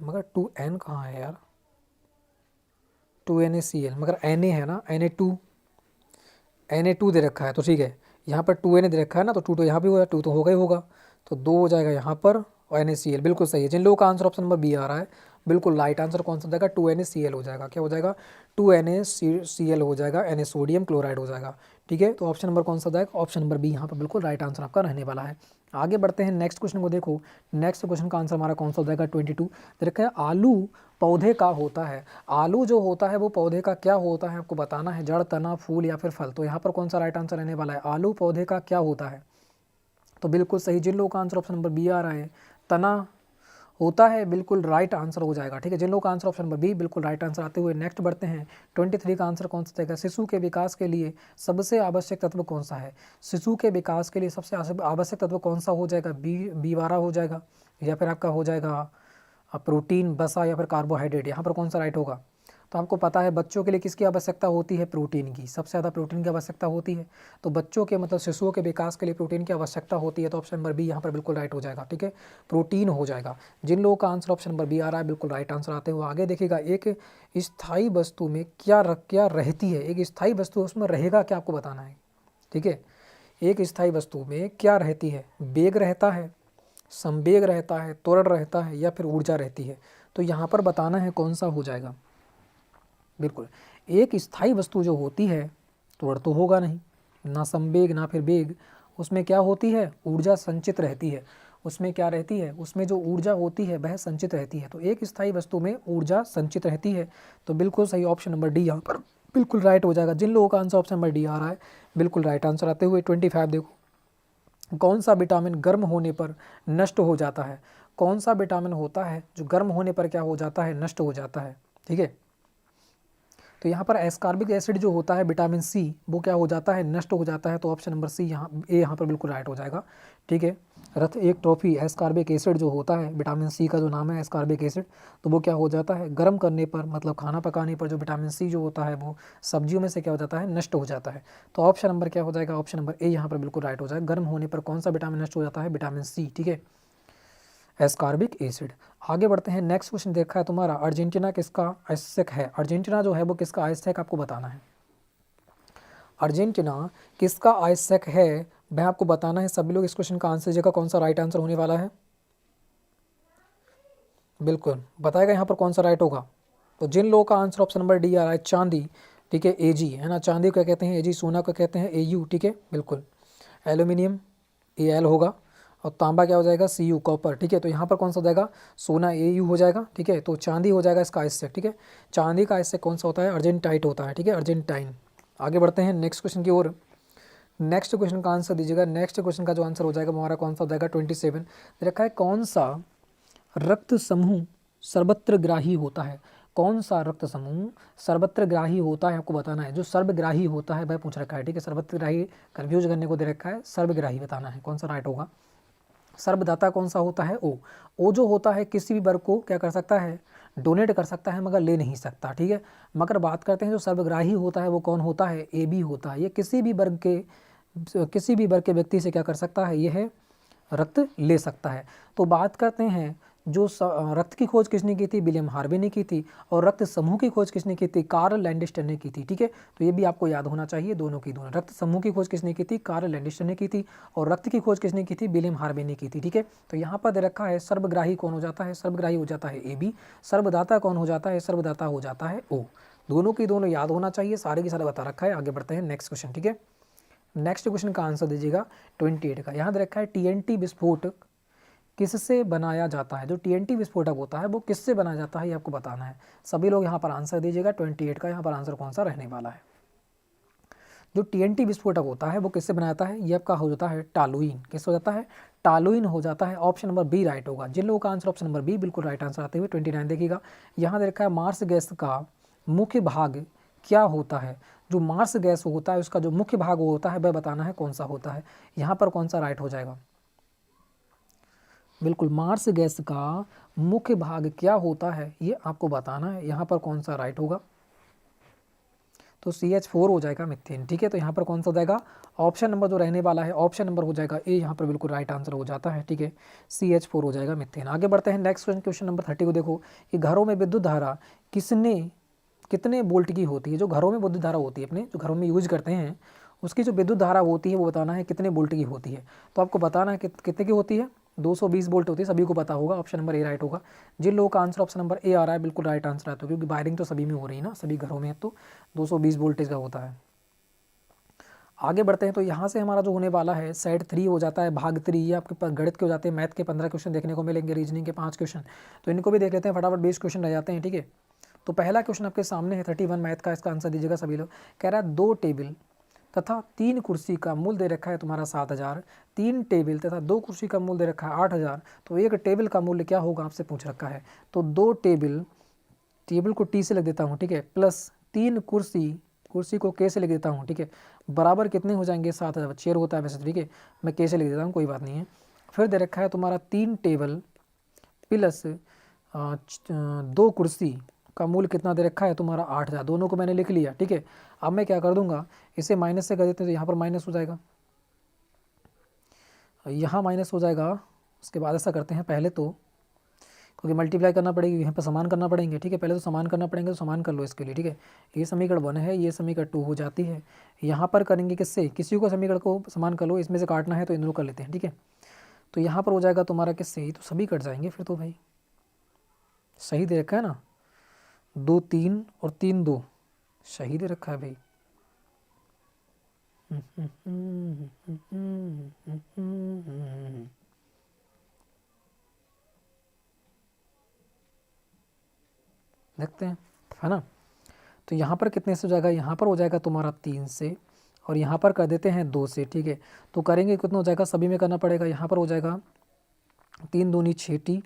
मगर 2N कहाँ है यार, 2NaCl मगर Na है ना, Na2 दे रखा है, तो ठीक है, यहाँ पर 2Na दे रखा है ना, तो 2 तो यहाँ भी होगा, 2 तो होगा ही होगा, तो 2 हो जाएगा यहाँ पर, और NaCl बिल्कुल सही है। जिन लोगों का आंसर ऑप्शन नंबर बी आ रहा है, बिल्कुल राइट आंसर कौन सा हो जाएगा, 2NaCl हो जाएगा। क्या हो जाएगा, 2NaCl हो जाएगा, Na सोडियम क्लोराइड हो जाएगा, ठीक है। तो ऑप्शन नंबर कौन सा हो जाएगा, ऑप्शन नंबर बी यहाँ पर बिल्कुल राइट आंसर आपका रहने वाला है। आगे बढ़ते हैं नेक्स्ट क्वेश्चन को। देखो नेक्स्ट क्वेश्चन का आंसर हमारा कौन सा हो जाएगा 22, देखा है, आलू पौधे का होता है, आलू जो होता है वो पौधे का क्या होता है आपको बताना है, जड़, तना, फूल या फिर फल। तो यहाँ पर कौन सा राइट आंसर रहने वाला है, आलू पौधे का क्या होता है, तो बिल्कुल सही, जिन लोगों का आंसर ऑप्शन नंबर बी आ रहा है, तना होता है, बिल्कुल राइट आंसर हो जाएगा, ठीक है। जिन लोगों का आंसर ऑप्शन नंबर बी बिल्कुल राइट आंसर आते हुए नेक्स्ट बढ़ते हैं 23 का आंसर कौन सा जाएगा, शिशु के विकास के लिए सबसे आवश्यक तत्व कौन सा है, शिशु के विकास के लिए सबसे आवश्यक तत्व कौन सा हो जाएगा, B12 हो जाएगा, या फिर आपका हो जाएगा प्रोटीन, वसा, या फिर कार्बोहाइड्रेट। यहाँ पर कौन सा राइट होगा, तो आपको पता है बच्चों के लिए किसकी आवश्यकता होती है, प्रोटीन की, सबसे ज़्यादा प्रोटीन की आवश्यकता होती है। तो बच्चों के मतलब शिशुओं के विकास के लिए प्रोटीन की आवश्यकता होती है, तो ऑप्शन नंबर बी यहाँ पर बिल्कुल राइट हो जाएगा, ठीक है, प्रोटीन हो जाएगा। जिन लोगों का आंसर ऑप्शन नंबर बी आ रहा है बिल्कुल राइट आंसर आते हुए आगे देखिएगा, एक स्थायी वस्तु में क्या रहती है, एक स्थायी वस्तु उसमें रहेगा क्या आपको बताना है, ठीक है। एक स्थायी वस्तु में क्या रहती है, वेग रहता है, संवेग रहता है, त्वरण रहता है, या फिर ऊर्जा रहती है। तो यहाँ पर बताना है कौन सा हो जाएगा, बिल्कुल एक स्थायी वस्तु जो होती है, त्वरण तो होगा नहीं, ना संवेग ना फिर वेग, उसमें क्या होती है, ऊर्जा संचित रहती है, उसमें क्या रहती है, उसमें जो ऊर्जा होती है वह संचित रहती है। तो एक स्थायी वस्तु में ऊर्जा संचित रहती है, तो बिल्कुल सही ऑप्शन नंबर डी यहाँ पर बिल्कुल राइट हो जाएगा। जिन लोगों का आंसर ऑप्शन नंबर डी आ रहा है बिल्कुल राइट आंसर आते हुए 25 देखो, कौन सा विटामिन गर्म होने पर नष्ट हो जाता है, कौन सा विटामिन होता है जो गर्म होने पर क्या हो जाता है, नष्ट हो जाता है, ठीक है। तो यहाँ पर एस्कॉर्बिक एसिड जो होता है विटामिन सी, वो क्या हो जाता है, नष्ट हो जाता है। तो ऑप्शन नंबर सी यहाँ पर बिल्कुल राइट हो जाएगा, ठीक है। रथ एक ट्रॉफी, एस्कॉर्बिक एसिड जो होता है, विटामिन सी का जो नाम है एस्कॉर्बिक एसिड, तो वो क्या हो जाता है, गर्म करने पर मतलब खाना पकाने पर जो विटामिन सी जो होता है वो सब्जियों में से क्या हो जाता है, नष्ट हो जाता है। तो ऑप्शन नंबर क्या हो जाएगा, ऑप्शन नंबर ए यहाँ पर बिल्कुल राइट हो जाएगा। गर्म होने पर कौन सा विटामिन नष्ट हो जाता है, विटामिन सी, ठीक है, एस्कॉर्बिक एसिड। आगे बढ़ते हैं नेक्स्ट क्वेश्चन देखा है तुम्हारा, अर्जेंटीना किसका आयस्क है, अर्जेंटीना जो है वो किसका आयस्क आपको बताना है, अर्जेंटीना किसका आयस्क है वह आपको बताना है। सभी लोग इस क्वेश्चन का आंसर जगह कौन सा राइट आंसर होने वाला है, बिल्कुल बताएगा यहाँ पर कौन सा राइट होगा। तो जिन लोगों का आंसर ऑप्शन नंबर डी आ रहा है चांदी, ठीक है, Ag है ना, चांदी को क्या कहते हैं, Ag, सोना को कहते हैं Au, ठीक है, बिल्कुल। एल्यूमिनियम Al होगा, और तांबा क्या हो जाएगा, Cu, कॉपर, ठीक है। तो यहाँ पर कौन सा हो जाएगा, सोना Au हो जाएगा, ठीक है। तो चांदी हो जाएगा इसका आयस्क, ठीक है। चांदी का आयस्क कौन सा होता है, अर्जेंटाइट होता है, ठीक है, अर्जेंटाइन। आगे बढ़ते हैं नेक्स्ट क्वेश्चन की ओर। नेक्स्ट क्वेश्चन का आंसर दीजिएगा, नेक्स्ट क्वेश्चन का जो आंसर हो जाएगा हमारा कौन सा हो जाएगा 27 रखा है, कौन सा रक्त समूह सर्वत्र ग्राही होता है, कौन सा रक्त समूह सर्वत्र ग्राही होता है आपको बताना है। जो सर्वग्राही होता है वह पूछ रखा है, ठीक है, सर्वत्रग्राही कन्फ्यूज करने को दे रखा है, सर्वग्राही बताना है कौन सा राइट होगा। सर्वदाता कौन सा होता है, ओ जो होता है किसी भी वर्ग को क्या कर सकता है, डोनेट कर सकता है मगर ले नहीं सकता, ठीक है। मगर बात करते हैं जो सर्वग्राही होता है वो कौन होता है, AB होता है। ये किसी भी वर्ग के व्यक्ति से क्या कर सकता है, यह है रक्त ले सकता है। तो बात करते हैं जो रक्त की खोज किसने की थी, विलियम हार्वे ने की थी। और रक्त समूह की खोज किसने की थी, कार्ल लैंडस्टर ने की थी। ठीक है, तो ये भी आपको याद होना चाहिए, दोनों की दोनों। रक्त समूह की खोज किसने की थी, कार्ल लैंडस्टर ने की थी। और रक्त की खोज किसने की थी, विलियम हार्वे ने की थी। ठीक है, तो यहाँ पर दे रखा है सर्वग्राही कौन हो जाता है, सर्वग्राही हो जाता है ए बी। सर्वदाता कौन हो जाता है, सर्वदाता हो जाता है ओ। दोनों की दोनों याद होना चाहिए, सारे की सारे बता रखा है। आगे बढ़ते हैं नेक्स्ट क्वेश्चन। ठीक है, नेक्स्ट क्वेश्चन का आंसर दीजिएगा 28 का। यहाँ दे रखा है टीएनटी विस्फोट किससे बनाया जाता है। जो टीएनटी विस्फोटक होता है वो किससे बनाया जाता है, ये आपको बताना है। सभी लोग यहाँ पर आंसर दीजिएगा 28 का। यहाँ पर आंसर कौन सा रहने वाला है। जो टीएनटी विस्फोटक होता है वो किससे बनाया जाता है, ये आपका हो जाता है टालुइन। किस हो जाता है, टालुइन हो जाता है। ऑप्शन नंबर बी राइट होगा। जिन लोगों का आंसर ऑप्शन नंबर बी बिल्कुल राइट आंसर आते हुए 29 देखिएगा। यहाँ दे रखा है मार्स गैस का मुख्य भाग क्या होता है। जो मार्स गैस होता है उसका जो मुख्य भाग होता है वह बताना है कौन सा होता है। यहाँ पर कौन सा राइट हो जाएगा, बिल्कुल मार्स गैस का मुख्य भाग क्या होता है ये आपको बताना है। यहाँ पर कौन सा राइट होगा, तो CH4 हो जाएगा मिथेन। ठीक है, तो यहाँ पर कौन सा हो जाएगा, ऑप्शन नंबर जो रहने वाला है ऑप्शन नंबर हो जाएगा ए। यहाँ पर बिल्कुल राइट आंसर हो जाता है। ठीक है, CH4 हो जाएगा मिथेन। आगे बढ़ते हैं नेक्स्ट क्वेश्चन, क्वेश्चन नंबर 30 को देखो कि घरों में विद्युत धारा कितने वोल्ट की होती है। जो घरों में विद्युत धारा होती है, अपने जो घरों में यूज करते हैं उसकी जो विद्युत धारा होती है वो बताना है कितने वोल्ट की होती है। तो आपको बताना है कितने की होती है, 220 वोल्ट होती है। सभी को पता होगा, ऑप्शन नंबर ए राइट होगा। जिन लोगों का आंसर ऑप्शन नंबर ए आ रहा है बिल्कुल राइट आंसर आता है, क्योंकि वायरिंग तो सभी में हो रही है ना, सभी घरों में, तो 220 वोल्टेज का होता है। आगे बढ़ते हैं, तो यहाँ से हमारा जो होने वाला है सेट 3 हो जाता है, भाग 3। ये आपके पास गणित के हो जाते हैं, मैथ के 15 क्वेश्चन देखने को मिलेंगे, रीजनिंग के 5 क्वेश्चन। तो इनको भी देख लेते हैं फटाफट, 20 क्वेश्चन रह जाते हैं। ठीक है, तो पहला क्वेश्चन आपके सामने है 31 मैथ का। इसका आंसर दीजिएगा सभी लोग। कह रहा है 2 टेबल तथा 3 कुर्सी का मूल्य दे रखा है तुम्हारा 7000। 3 टेबल तथा 2 कुर्सी का मूल्य दे रखा है 8000। तो एक टेबल का मूल्य क्या होगा आपसे पूछ रखा है। तो 2 टेबल, टेबल को टी से लिख देता हूँ, ठीक है, प्लस 3 कुर्सी, कुर्सी को के से लिख देता हूँ। ठीक है, बराबर कितने हो जाएंगे, 7000। चेयर होता है वैसे, ठीक है, मैं के से लिख देता हूँ, कोई बात नहीं है। फिर दे रखा है तुम्हारा 3 टेबल प्लस 2 कुर्सी का मूल्य कितना दे रखा है तुम्हारा 8000। दोनों को मैंने लिख लिया। ठीक है, अब मैं क्या कर दूंगा, इसे माइनस से कर देते हैं तो यहाँ पर माइनस हो जाएगा, यहाँ माइनस हो जाएगा। उसके बाद ऐसा करते हैं, पहले तो क्योंकि मल्टीप्लाई करना पड़ेगी, यहाँ पर समान करना पड़ेंगे। ठीक है, पहले तो समान करना पड़ेंगे, तो समान कर लो इसके लिए। ठीक है, ये समीकरण 1 है, ये समीकरण 2 हो जाती है। यहाँ पर करेंगे किससे, किसी को समीकरण को समान कर लो, इसमें से काटना है तो इन दोनों कर लेते हैं। ठीक है, तो यहाँ पर हो जाएगा तुम्हारा किससे, तो सभी कट जाएंगे फिर तो भाई, सही दे रखा है ना, 2 3 और 3 2 सही दे रखा है भाई। देखते हैं, है ना। तो यहाँ पर कितने से हो जाएगा, यहाँ पर हो जाएगा तुम्हारा 3 से, और यहाँ पर कर देते हैं 2 से। ठीक है, तो करेंगे कितना हो जाएगा, सभी में करना पड़ेगा। यहाँ पर हो जाएगा 3 दूनी 6 टी,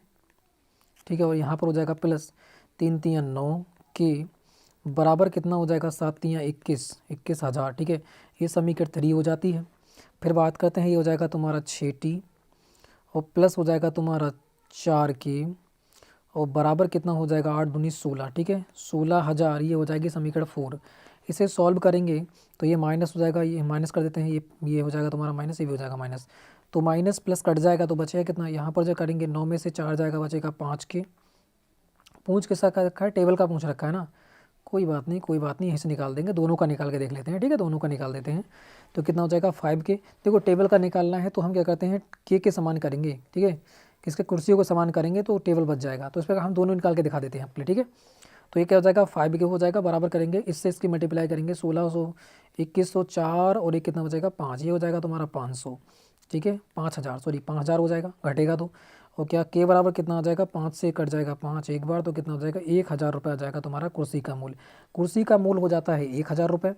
ठीक है, और यहाँ पर हो जाएगा प्लस 3 तियाँ 9 के बराबर कितना हो जाएगा, 7 तियाँ 21,000। ठीक है, ये समीकरण 3 हो जाती है। फिर बात करते हैं, ये हो जाएगा तुम्हारा 6 टी और प्लस हो जाएगा तुम्हारा 4 के और बराबर कितना हो जाएगा, 8 दूनी 16। ठीक है, 16,000, ये हो जाएगी समीकरण 4। इसे सॉल्व करेंगे तो ये माइनस हो जाएगा, ये माइनस कर देते हैं, ये हो जाएगा तुम्हारा माइनस, ये भी हो जाएगा माइनस। तो माइनस प्लस कट जाएगा तो बचेगा कितना, यहाँ पर जो करेंगे 9 में से 4 जाएगा, बचेगा 5 के। पूछ किसका का रखा है, टेबल का पूछ रखा है ना, कोई बात नहीं, कोई बात नहीं, यहीं से निकाल देंगे। दोनों का निकाल के देख लेते हैं। ठीक है, दोनों का निकाल देते हैं तो कितना हो जाएगा 5 के। देखो टेबल का निकालना है तो हम क्या करते हैं, के समान करेंगे। ठीक है, किसके कुर्सियों को समान करेंगे तो टेबल बच जाएगा, तो इस पर हम दोनों निकाल के दिखा देते हैं आपके लिए। ठीक है, तो ये क्या हो जाएगा 5 के हो जाएगा, बराबर करेंगे इससे इसकी मल्टीप्लाई करेंगे, 1600 2104 और एक कितना हो जाएगा 5, ये हो जाएगा तुम्हारा 500। ठीक है, 5000, सॉरी 5000 हो जाएगा, घटेगा तो। और क्या के बराबर कितना हो जाएगा, 5 से कट जाएगा 5 एक बार, तो कितना हो जाएगा 1000 रुपये आ जाएगा तुम्हारा कुर्सी का मूल्य। कुर्सी का मूल्य हो जाता है 1000 रुपये,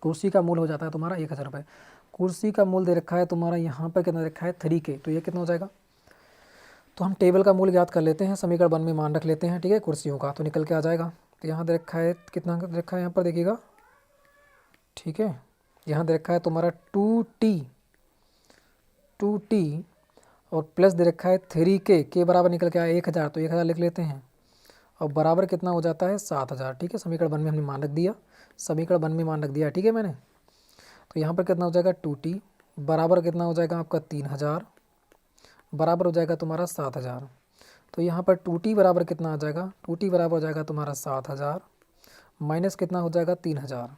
कुर्सी का मूल्य हो जाता है तुम्हारा 1000 रुपये। कुर्सी का मूल्य दे रखा है तुम्हारा यहाँ पर कितना रखा है 3 के, तो ये कितना हो जाएगा, तो हम टेबल का मूल्य याद कर लेते हैं, समीकरण 1 में मान रख लेते हैं। ठीक है, कुर्सियों का तो निकल के आ जाएगा। तो यहाँ दे रखा है कितना दे रखा है, यहाँ पर देखिएगा। ठीक है, यहाँ दे रखा है तुम्हारा 2T और प्लस दे रखा है 3 के बराबर निकल के आया 1000, तो 1000 लिख लेते हैं और बराबर कितना हो जाता है 7000। ठीक है, समीकरण 1 में हमने मान रख दिया, समीकरण 1 में मान रख दिया। ठीक है मैंने, तो यहाँ पर कितना हो जाएगा 2T बराबर कितना हो जाएगा आपका 3000, बराबर हो जाएगा तुम्हारा 7000। तो यहाँ पर 2t बराबर कितना आ जाएगा, 2t बराबर हो जाएगा तुम्हारा 7000 माइनस कितना हो जाएगा 3000।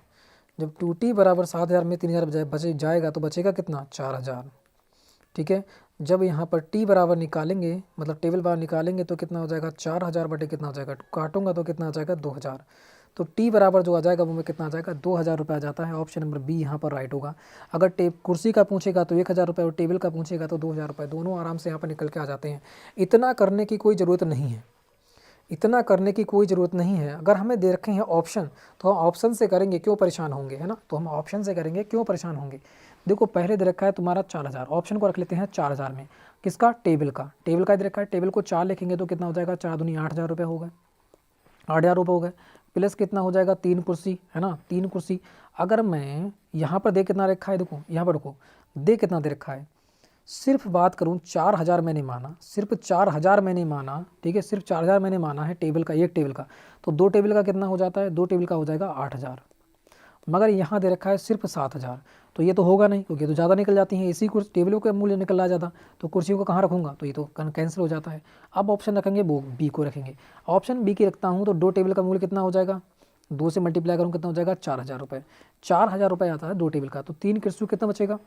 जब 2t बराबर 7000 में 3000 बचे जाएगा तो बचेगा कितना 4000। ठीक है, जब यहाँ पर t बराबर निकालेंगे मतलब टेबल बाहर निकालेंगे तो कितना हो जाएगा 4000 बटे कितना हो जाएगा, काटूंगा तो कितना आ जाएगा 2000। तो t बराबर जो आ जाएगा वो में कितना आ जाएगा 2000 रुपये आ जाता है। ऑप्शन नंबर बी यहाँ पर राइट होगा। अगर कुर्सी का पूछेगा तो 1000 रुपये और टेबल का पूछेगा तो 2000 रुपये, दोनों आराम से यहाँ पर निकल के आ जाते हैं। इतना करने की कोई ज़रूरत नहीं है, इतना करने की कोई ज़रूरत नहीं है। अगर हमें दे रखे हैं ऑप्शन तो हम ऑप्शन से करेंगे, क्यों परेशान होंगे, है ना। तो हम ऑप्शन से करेंगे, क्यों परेशान होंगे। देखो पहले दे रखा है तुम्हारा 4000, ऑप्शन को रख लेते हैं 4000 में, किसका, टेबल का। टेबल का दे रखा है, टेबल को 4 लिखेंगे तो कितना हो जाएगा 4 दूनी 8000 रुपये हो गए, 8000 रुपये हो गए। प्लस कितना हो जाएगा 3 कुर्सी, है ना, 3 कुर्सी। अगर मैं यहाँ पर दे कितना रखा है, देखो यहाँ पर देखो दे कितना दे रखा है, सिर्फ बात करूँ 4000 मैंने माना, सिर्फ 4000 मैंने माना, ठीक है, सिर्फ 4000 मैंने माना है टेबल का, एक टेबल का। तो 2 टेबल का कितना हो जाता है, 2 टेबल का हो जाएगा 8000। मगर यहाँ दे रखा है सिर्फ 7000, तो ये तो होगा नहीं क्योंकि तो ज़्यादा निकल जाती हैं, इसी कुर्सी टेबलों का मूल्य निकल रहा ज़्यादा, तो कुर्सियों को कहाँ रखूँगा, तो ये तो कैंसिल हो जाता है। अब ऑप्शन रखेंगे वो बी को रखेंगे। ऑप्शन बी की रखता हूँ तो 2 टेबल का मूल्य कितना हो जाएगा, 2 से मल्टीप्लाई करूँ कितना हो जाएगा 4000 रुपये, 4000 रुपये आता है 2 टेबल का। तो 3 कुर्सी कितना बचेगा,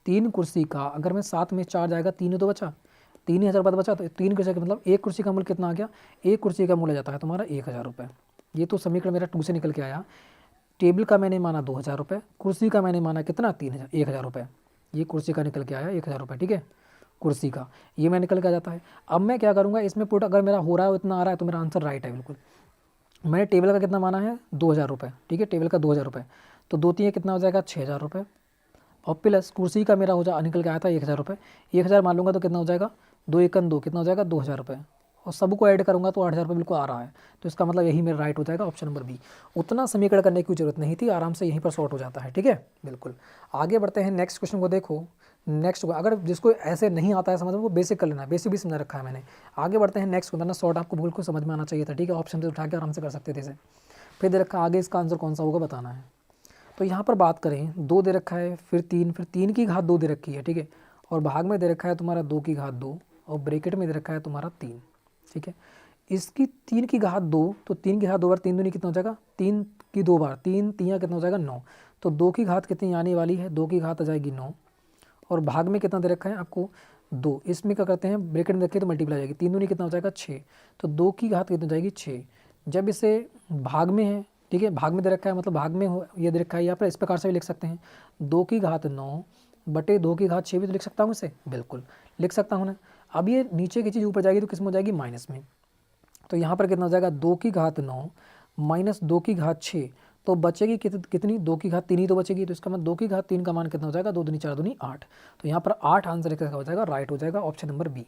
3 कुर्सी का अगर मैं 7 में 4 जाएगा 3 तो बचा, 3000 रुपये बचा। तो 3 कुर्सी का मतलब एक कुर्सी का मूल्य कितना आ गया, एक कुर्सी का मूल्य जाता है तुम्हारा 1000 रुपये। ये तो समीकरण मेरा 2 से निकल के आया। टेबल का मैंने माना 2000 रुपये, कुर्सी का मैंने माना कितना 1000 रुपये, ये कुर्सी का निकल के आया 1000 रुपये। ठीक है, कुर्सी का ये मैं निकल के आ जाता है। अब मैं क्या करूँगा, इसमें पुट अगर मेरा हो रहा है इतना आ रहा है तो मेरा आंसर राइट है बिल्कुल। मैंने टेबल का कितना माना है 2000 रुपये, ठीक है, टेबल का 2000 रुपये, तो 2 3 कितना हो जाएगा 6000 रुपये। और प्लस कुर्सी का मेरा हो जा निकल के आया था 1000 रुपये, 1000 मान लूँगा तो कितना हो जाएगा 2 एकन 2 कितना हो जाएगा 2000 रुपये, और सबको ऐड करूँगा तो 8000 रुपये बिल्कुल आ रहा है। तो इसका मतलब यही मेरा राइट हो जाएगा, ऑप्शन नंबर बी। उतना समीकरण करने की जरूरत नहीं थी, आराम से यहीं पर सॉर्ट हो जाता है। ठीक है, बिल्कुल। आगे बढ़ते हैं नेक्स्ट क्वेश्चन को। देखो नेक्स्ट को अगर जिसको ऐसे नहीं आता है समझ में वो बेसिक कर लेना है, बेसिक भी समझा रखा है मैंने। आगे बढ़ते हैं नेक्स्ट को, वरना सॉर्ट आपको बिल्कुल समझ में आना चाहिए था। ठीक है, ऑप्शन से उठा के आराम से कर सकते थे इसे। फिर दे रखा आगे इसका आंसर कौन सा होगा बताना है। तो यहाँ पर बात करें 2 दे रखा है, फिर 3 की घात 2 दे रखी है। ठीक है, और भाग में दे रखा है तुम्हारा 2 की घात 2 और ब्रैकेट में दे रखा है तुम्हारा 3। ठीक है, इसकी 3 की घात 2, तो 3 की घात 2 बार 3 दूनी कितना हो जाएगा 3 की 2 बार 3 3 कितना हो जाएगा 9। तो 2 की घात कितनी आने वाली है, 2 की घात आ जाएगी 9, और भाग में कितना दे रखा है आपको 2। इसमें क्या करते हैं ब्रैकेट में रखिए तो मल्टीप्लाई हो जाएगी, 3 दूनी कितना हो जाएगा 6, तो 2 की घात कितनी हो जाएगी 6। जब इसे भाग में है, ठीक है, भाग में दे रखा है मतलब भाग में हो ये दे रखा है, या फिर इस प्रकार से भी लिख सकते हैं 2 की घात 9 बटे 2 की घात 6 भी तो लिख सकता हूँ इसे, बिल्कुल लिख सकता हूँ ना। अब ये नीचे की चीज़ ऊपर जाएगी तो किस में हो जाएगी माइनस में, तो यहाँ पर कितना हो जाएगा 2 की घात 9 माइनस 2 की घात 6, तो बचेगी कितनी 2 की घात 3 ही तो बचेगी। तो इसका मतलब 2 की घात 3 का मान कितना हो जाएगा 2 दूनी 4 दूनी 8। तो यहाँ पर 8 आंसर इसका हो जाएगा, राइट हो जाएगा option number B.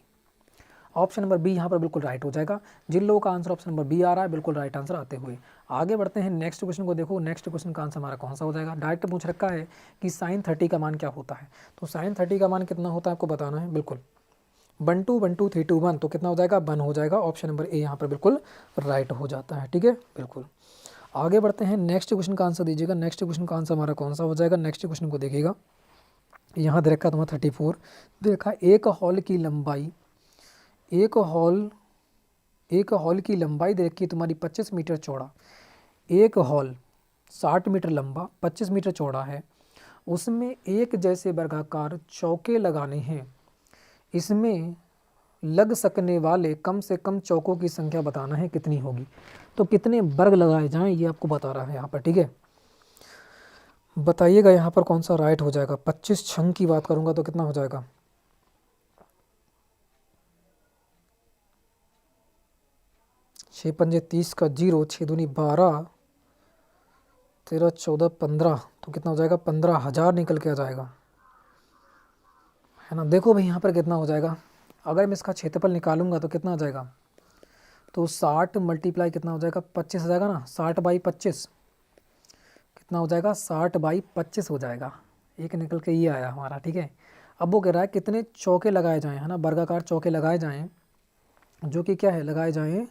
Option number B यहाँ पर बिल्कुल राइट हो जाएगा। जिन लोगों का आंसर ऑप्शन नंबर बी आ रहा है बिल्कुल राइट आंसर आते हुए। आगे बढ़ते हैं नेक्स्ट क्वेश्चन को। देखो नेक्स्ट क्वेश्चन का आंसर हमारा कौन सा हो जाएगा। डायरेक्ट पूछ रखा है कि साइन 30 का मान क्या होता है, तो साइन 30 का मान कितना होता है आपको बताना है। बिल्कुल 1 2 1 2 3 2 1, तो कितना हो जाएगा 1 हो जाएगा। ऑप्शन नंबर ए यहाँ पर बिल्कुल राइट हो जाता है। ठीक है, बिल्कुल। आगे बढ़ते हैं नेक्स्ट क्वेश्चन का आंसर दीजिएगा। नेक्स्ट क्वेश्चन का आंसर हमारा कौन सा हो जाएगा। नेक्स्ट क्वेश्चन को देखिएगा, यहाँ दे रखा है तुम्हारा 34, देखा एक हॉल की लंबाई, एक हॉल की लंबाई दे रखी है तुम्हारी 25 मीटर चौड़ा। एक हॉल 60 मीटर लंबा 25 मीटर चौड़ा है, उसमें एक जैसे वर्गाकार चौके लगाने हैं, इसमें लग सकने वाले कम से कम चौकों की संख्या बताना है कितनी होगी। तो कितने वर्ग लगाए जाएं ये आपको बता रहा है यहाँ पर। ठीक है, बताइएगा यहाँ पर कौन सा राइट हो जाएगा। 25 छंग की बात करूँगा तो कितना हो जाएगा 6 पंजे 30 का 0, 6 दूनी 12, 13 14 15, तो कितना हो जाएगा 15,000 निकल के आ जाएगा, है ना। देखो भाई यहाँ पर कितना हो जाएगा, अगर मैं इसका क्षेत्रफल निकालूंगा तो कितना आ जाएगा, तो 60 मल्टीप्लाई कितना हो जाएगा 25 हो जाएगा ना, 60 बाई 25 कितना हो जाएगा 60 बाई 25 हो जाएगा। एक निकल के ये आया हमारा। ठीक है, अब वो कह रहा है कितने चौके लगाए जाएँ, है ना, वर्गाकार चौके लगाए जाएँ, जो कि क्या है लगाए जाएँ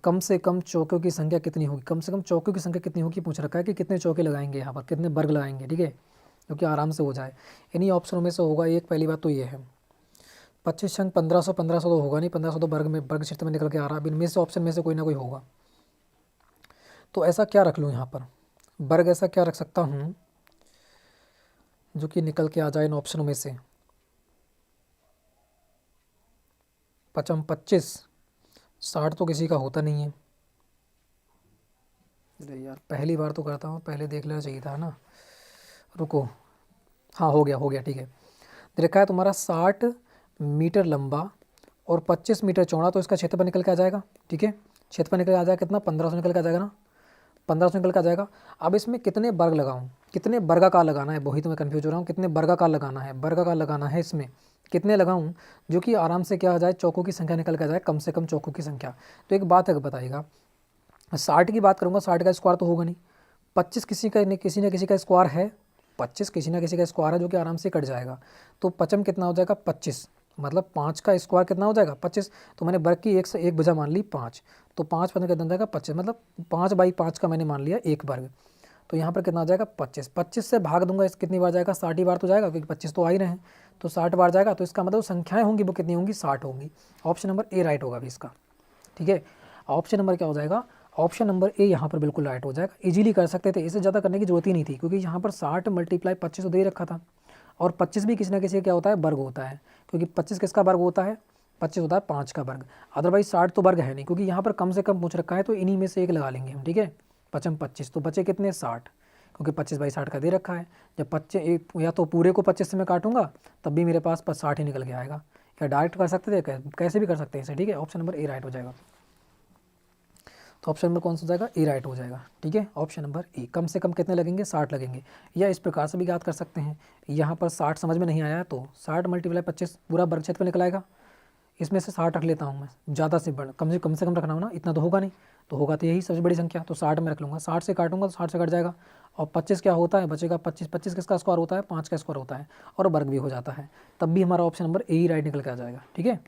कम से कम चौकों की संख्या कितनी होगी, कम से कम चौकों की संख्या कितनी होगी पूछ रखा है कि कितने चौके लगाएंगे यहाँ पर, कितने वर्ग लगाएंगे। ठीक है, क्योंकि आराम से हो जाए, इन्हीं ऑप्शनों में से होगा एक। पहली बात तो ये है 25 छंग 1500, 1500 तो होगा नहीं, 1500 तो वर्ग क्षेत्र में निकल के आ रहा है। अब इनमें से ऑप्शन में से कोई ना कोई होगा, तो ऐसा क्या रख लूँ यहाँ पर, वर्ग ऐसा क्या रख सकता हूँ जो कि निकल के आ जाए इन ऑप्शनों में से। 25, 60 तो किसी का होता नहीं है। अरे यार पहली बार तो करता हूँ, पहले देख लेना चाहिए था ना। रुको, हाँ हो गया ठीक है। दे रखा है तुम्हारा 60 मीटर लंबा और 25 मीटर चौड़ा, तो इसका क्षेत्रफल निकल के आ जाएगा। ठीक है, क्षेत्रफल निकल के आ जाएगा कितना, 1500 निकल के आ जाएगा ना, 1500 निकल के आ जाएगा। अब इसमें कितने वर्ग लगाऊं, कितने वर्गाकार लगाना है, वही तो मैं कंफ्यूज हो रहा हूँ। कितने वर्गाकार लगाना है, वर्गाकार लगाना है इसमें कितने लगाऊं जो कि आराम से क्या आ जाए, चौकों की संख्या निकल के आ जाए, कम से कम चौकों की संख्या। तो एक बात है बताइएगा, 60 की बात करूँगा, 60 का स्क्वायर तो होगा नहीं। 25 किसी न किसी का स्क्वायर है, 25 किसी न किसी का स्क्वायर है जो कि आराम से कट जाएगा। तो पचम कितना हो जाएगा 25, मतलब 5 का स्क्वायर कितना हो जाएगा 25। तो मैंने वर्ग की एक से एक भुजा मान ली 5, तो 5 पंद्रह कितना हो जाएगा 25, मतलब 5/5 का मैंने मान लिया एक वर्ग। तो यहाँ पर कितना आ जाएगा 25, 25 से भाग दूंगा इस कितनी बार जाएगा, 60 ही बार तो जाएगा, क्योंकि 25 तो आ ही रहे हैं, तो 60 बार जाएगा। तो इसका मतलब संख्याएं होंगी वो कितनी होंगी, 60 होंगी। ऑप्शन नंबर ए राइट होगा अभी इसका। ठीक है, ऑप्शन नंबर क्या हो जाएगा, ऑप्शन नंबर ए यहाँ पर बिल्कुल राइट हो जाएगा। इजीली कर सकते थे, इससे ज़्यादा करने की जरूरत ही नहीं थी, क्योंकि यहाँ पर 60 × 25 तो दे रखा था, और 25 भी किसी ना किसी क्या होता है, वर्ग होता है, क्योंकि 25 किसका वर्ग होता है, 25 होता है 5 का वर्ग। अदरवाइज 60 तो वर्ग है नहीं, क्योंकि यहाँ पर कम से कम पूछ रखा है, तो इन्हीं में से एक लगा लेंगे हम। ठीक है, 5 25 तो बचे कितने 60, क्योंकि 25/60 का दे रखा है। जब 25 या तो पूरे को 25 से मैं काटूंगा तब भी मेरे पास 60 ही निकल के आएगा, या डायरेक्ट कर सकते थे, कैसे भी कर सकते हैं इसे। ठीक है, ऑप्शन नंबर ए राइट हो जाएगा। तो ऑप्शन नंबर कौन सा हो जाएगा, ए राइट हो जाएगा। ठीक है, ऑप्शन नंबर ए। कम से कम कितने लगेंगे, 60 लगेंगे, या इस प्रकार से भी याद कर सकते हैं। यहाँ पर 60 समझ में नहीं आया तो 60 × 25 पूरा वर्ग क्षेत्र निकल आएगा, इसमें से 60 रख लेता हूँ मैं, ज़्यादा से बड़ा, कम से कम रखना हो ना, इतना तो होगा नहीं, तो होगा तो यही सबसे बड़ी संख्या, तो 60 में रख लूँगा। 60 से काटूंगा तो 60 से कट जाएगा, और 25 क्या होता है बचेगा 25, 25 किसका स्क्वायर होता है, 5 का स्क्वायर होता है, और वर्ग भी हो जाता है, तब भी हमारा option number A he right निकल के आ जाएगा। ठीक है,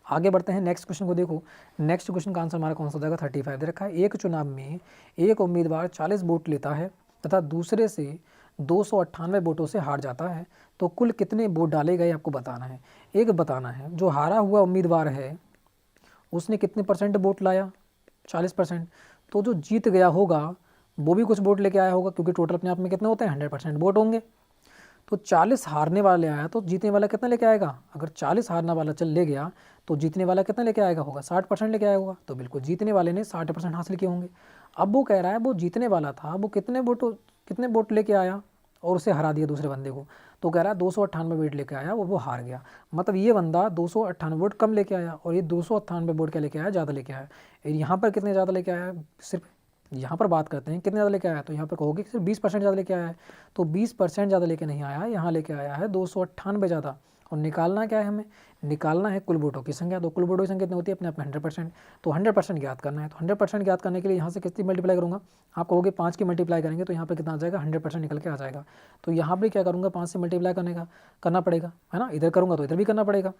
आगे बढ़ते हैं, नेक्स्ट क्वेश्चन को देखो। नेक्स्ट क्वेश्चन का आंसर हमारा कौन सा हो जाएगा, 35 दे रखा है। एक चुनाव में एक उम्मीदवार 40 वोट लेता है तथा दूसरे से 298 वोटों से हार जाता है, तो कुल कितने वोट डाले गए आपको बताना है। एक बताना है, जो हारा हुआ उम्मीदवार है उसने कितने % वोट लाया, 40%, तो जो जीत गया होगा वो भी कुछ वोट लेके आया होगा, क्योंकि टोटल अपने आप में कितने होते हैं, 100% वोट होंगे। तो 40 हारने वाले आया तो जीतने वाला कितना लेके आएगा, अगर 40 हारने वाला चल ले गया तो जीतने वाला कितना लेके आएगा होगा, 60% लेके आया होगा। तो बिल्कुल जीतने वाले ने 60% हासिल किए होंगे। अब वो कह रहा है वो जीतने वाला था, वो कितने वोट लेके आया और उसे हरा दिया दूसरे बंदे को, तो कह रहा है 298 वोट लेके आया, वो हार गया। मतलब ये बंदा 298 वोट कम लेके आया और ये 298 वोट क्या लेके आया, ज़्यादा लेके आया। यहाँ पर कितने ज़्यादा लेके आया, सिर्फ यहाँ पर बात करते हैं कितने ज़्यादा लेके आया, तो यहाँ पर कहोगे कि सिर्फ 20% ज़्यादा लेके आया है, तो 20% ज़्यादा लेके नहीं आया है, यहाँ लेके आया है 298 ज़्यादा। और निकालना क्या है हमें, निकालना है कुल वोटों की संख्या। तो कुल वोटों की संख्या कितनी होती है अपने आप में 100%, तो 100% ज्ञात करना है। तो 100% ज्ञात करने के लिए यहाँ से कितनी मल्टीप्लाई करूँगा, आप कहोगे 5 की मल्टीप्लाई करेंगे तो यहाँ पर कितना आ जाएगा, 100% निकल के आ जाएगा। तो यहाँ पर क्या करूँगा, 5 से मल्टीप्लाई करना पड़ेगा, है ना, इधर करूँगा तो इधर भी करना पड़ेगा,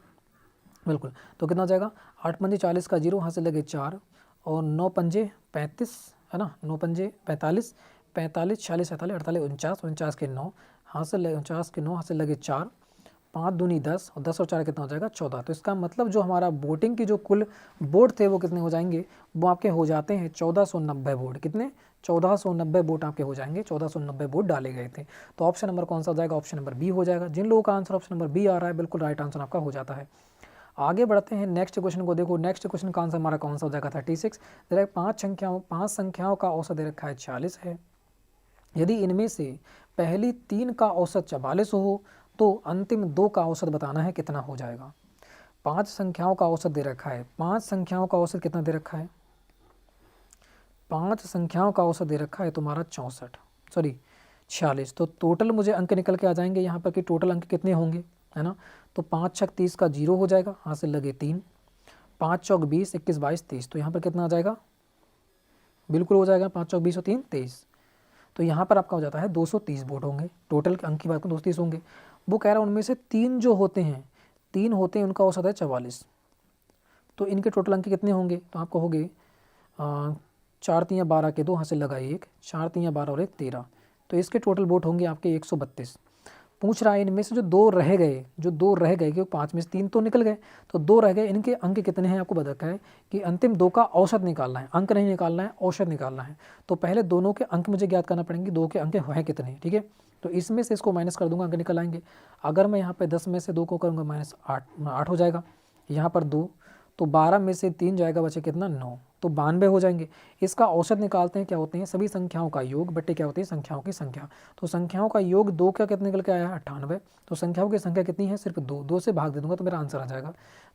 बिल्कुल। तो कितना हो जाएगा, 8 पंजे 40 का 0, यहाँ से लगे 4, और 9 पंजे 35, है ना, 9 पंजे 45, 45 46 47 48 49, 49 के 9, हाथ से लगे 49 के 9, हाथ से लगे 4, 5 दूनी 10, और 10 और 4 कितना हो जाएगा 14। तो इसका मतलब जो हमारा वोटिंग की जो कुल वोट थे वो कितने हो जाएंगे, वो आपके हो जाते हैं 1490 वोट। कितने, 1490 वोट आपके हो जाएंगे, 1490 वोट डाले गए थे। तो ऑप्शन नंबर कौन सा हो जाएगा, ऑप्शन नंबर बी हो जाएगा। जिन लोगों का आंसर ऑप्शन नंबर बी आ रहा है बिल्कुल राइट आंसर आपका हो जाता है। आगे बढ़ते हैं, नेक्स्ट क्वेश्चन को देखो। नेक्स्ट क्वेश्चन का आंसर हमारा कौन सा हो जाएगा, 36। दे पाँच संख्याओं का औसत दे रखा है 40 है। यदि इनमें से पहली 3 का औसत 44 हो तो अंतिम 2 का औसत बताना है कितना हो जाएगा। 5 संख्याओं का औसत दे रखा है, 5 संख्याओं का औसत कितना दे रखा है, 5 संख्याओं का औसत दे रखा है तुम्हारा 46। तो टोटल मुझे अंक निकल के आ जाएंगे यहाँ पर कि टोटल अंक कितने होंगे, है ना। तो 5 छक 30 का 0 हो जाएगा, यहाँ से लगे 3, 5 चौक 20, 21 22 23, तो यहाँ पर कितना आ जाएगा, बिल्कुल हो जाएगा 5 चौक 20 और 3 23। तो यहाँ पर आपका हो जाता है 230 वोट होंगे। टोटल अंक की बात करें 230 होंगे। वो कह रहा है उनमें से 3 जो होते हैं, 3 होते हैं उनका औसत है 44, तो इनके टोटल अंक कितने होंगे, तो आप कहोगे 4 3 12 के 2, यहाँ से लगा 1, 4 3 12 और 1 13, तो इसके टोटल वोट होंगे आपके 132। पूछ रहा है इनमें से जो दो रह गए, क्योंकि 5 में से 3 तो निकल गए, तो 2 रह गए, इनके अंक कितने हैं आपको बता रखा है कि अंतिम 2 का औसत निकालना है, अंक नहीं निकालना है, औसत निकालना है। तो पहले दोनों के अंक मुझे ज्ञात करना पड़ेंगे, 2 के अंक हैं कितने, ठीक है। तो इसमें से इसको माइनस कर दूंगा, अंक निकल आएंगे। अगर मैं यहाँ पे 10 में से 2 को करूँगा माइनस, 8 हो जाएगा। यहाँ पर 2, तो 12 में से 3 जाएगा, बचे कितना 9, तो 92 हो जाएंगे। इसका औसत निकालते हैं, क्या होते हैं सभी संख्याओं का योग बट्टे क्या होती है संख्याओं की संख्या। तो संख्याओं का योग 2 का कितना निकल के आया है 98। तो संख्याओं की संख्या कितनी है सिर्फ 2, 2 से भाग दे दूंगा तो मेरा आंसर आ जाएगा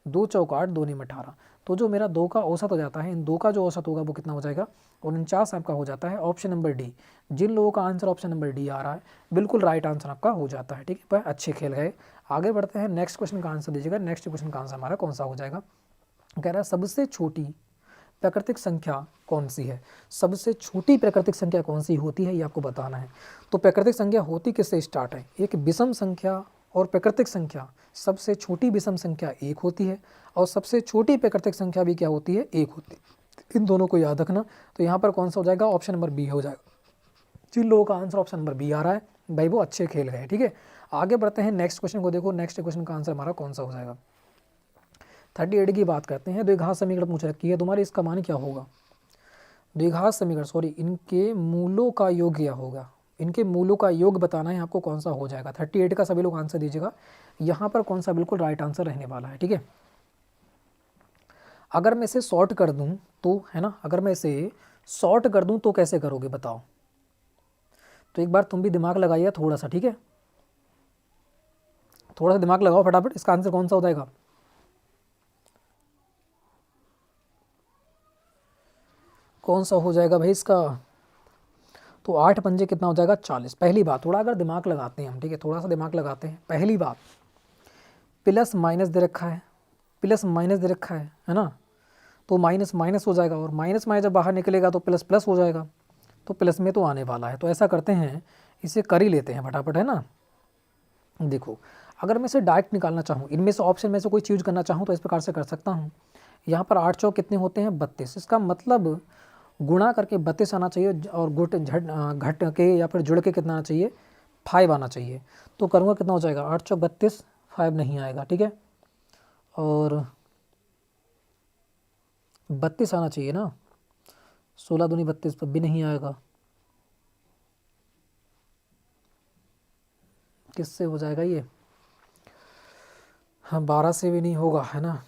2 चौक 8, 2 नीम 18। तो जो मेरा 2 का औसत हो जाता है, इन 2 का जो औसत होगा वो कितना हो जाएगा 49 आपका हो जाता है। ऑप्शन नंबर डी, जिन लोगों का आंसर ऑप्शन नंबर डी आ रहा है बिल्कुल राइट आंसर आपका हो जाता है, ठीक है। अच्छे खेल गए। आगे बढ़ते हैं, नेक्स्ट क्वेश्चन का आंसर दीजिएगा। नेक्स्ट क्वेश्चन का आंसर हमारा कौन सा हो जाएगा, कह रहा है सबसे छोटी प्राकृतिक संख्या कौन सी है। सबसे छोटी प्राकृतिक संख्या कौन सी होती है ये आपको बताना है। तो प्राकृतिक संख्या होती किससे स्टार्ट है, एक विषम संख्या और प्राकृतिक संख्या। सबसे छोटी विषम संख्या 1 होती है और सबसे छोटी प्राकृतिक संख्या भी क्या होती है 1 होती है। इन दोनों को याद रखना। तो यहाँ पर कौन सा हो जाएगा ऑप्शन नंबर बी हो जाएगा। जिन लोगों का आंसर ऑप्शन नंबर बी आ रहा है भाई वो अच्छे खेल गए, ठीक है। आगे बढ़ते हैं, नेक्स्ट क्वेश्चन को देखो। नेक्स्ट क्वेश्चन का आंसर हमारा कौन सा हो जाएगा, 38 की बात करते हैं। द्विघात समीकरण पूछ रखी है तुम्हारी, इसका मान क्या होगा। द्विघात समीकरण इनके मूलों का योग क्या होगा, इनके मूलों का योग बताना है आपको, कौन सा हो जाएगा। 38 का सभी लोग आंसर दीजिएगा। यहाँ पर कौन सा बिल्कुल राइट आंसर रहने वाला है, ठीक है। अगर मैं इसे शॉर्ट कर दूं तो है ना, अगर मैं इसे शॉर्ट कर दूं तो कैसे करोगे बताओ। तो एक बार तुम भी दिमाग लगाइए थोड़ा सा, ठीक है। थोड़ा सा दिमाग लगाओ फटाफट, इसका आंसर कौन सा हो जाएगा। कौन सा हो जाएगा भाई इसका। तो 8 पंजे कितना हो जाएगा 40। पहली बात थोड़ा अगर दिमाग लगाते हैं हम, ठीक है, थोड़ा सा दिमाग लगाते हैं। पहली बात प्लस माइनस दे रखा है, प्लस माइनस दे रखा है ना। तो माइनस माइनस हो जाएगा और माइनस माइनस जब बाहर निकलेगा तो प्लस प्लस हो जाएगा। तो प्लस में तो आने वाला है। तो ऐसा करते हैं, इसे कर ही लेते हैं फटाफट, है ना। देखो अगर मैं इसे डायरेक्ट निकालना चाहूँ, इनमें से ऑप्शन में से कोई चूज करना चाहूँ तो इस प्रकार से कर सकता हूँ। यहाँ पर 8 चौक कितने होते हैं 32। इसका मतलब गुणा करके 32 आना चाहिए और घट के या फिर जुड़ के कितना आना चाहिए 5 आना चाहिए। तो करूँगा कितना हो जाएगा 8 चौक 32, 5 नहीं आएगा, ठीक है। और 32 आना चाहिए ना, 16 दूनी 32 पर भी नहीं आएगा। किससे हो जाएगा ये, हाँ 12 से भी नहीं होगा, है ना।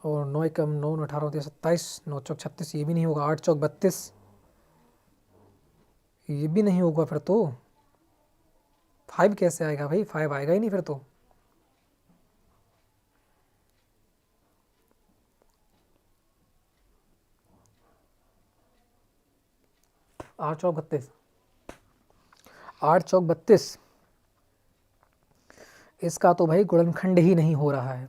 और 9 कम 9 18 होती है 27, 9 चौक 36, ये भी नहीं होगा। 8 चौक 32, ये भी नहीं होगा। फिर तो 5 कैसे आएगा भाई, 5 आएगा ही नहीं फिर तो। 8 चौक 32, 8 चौक 32, इसका तो भाई गुणनखंड ही नहीं हो रहा है,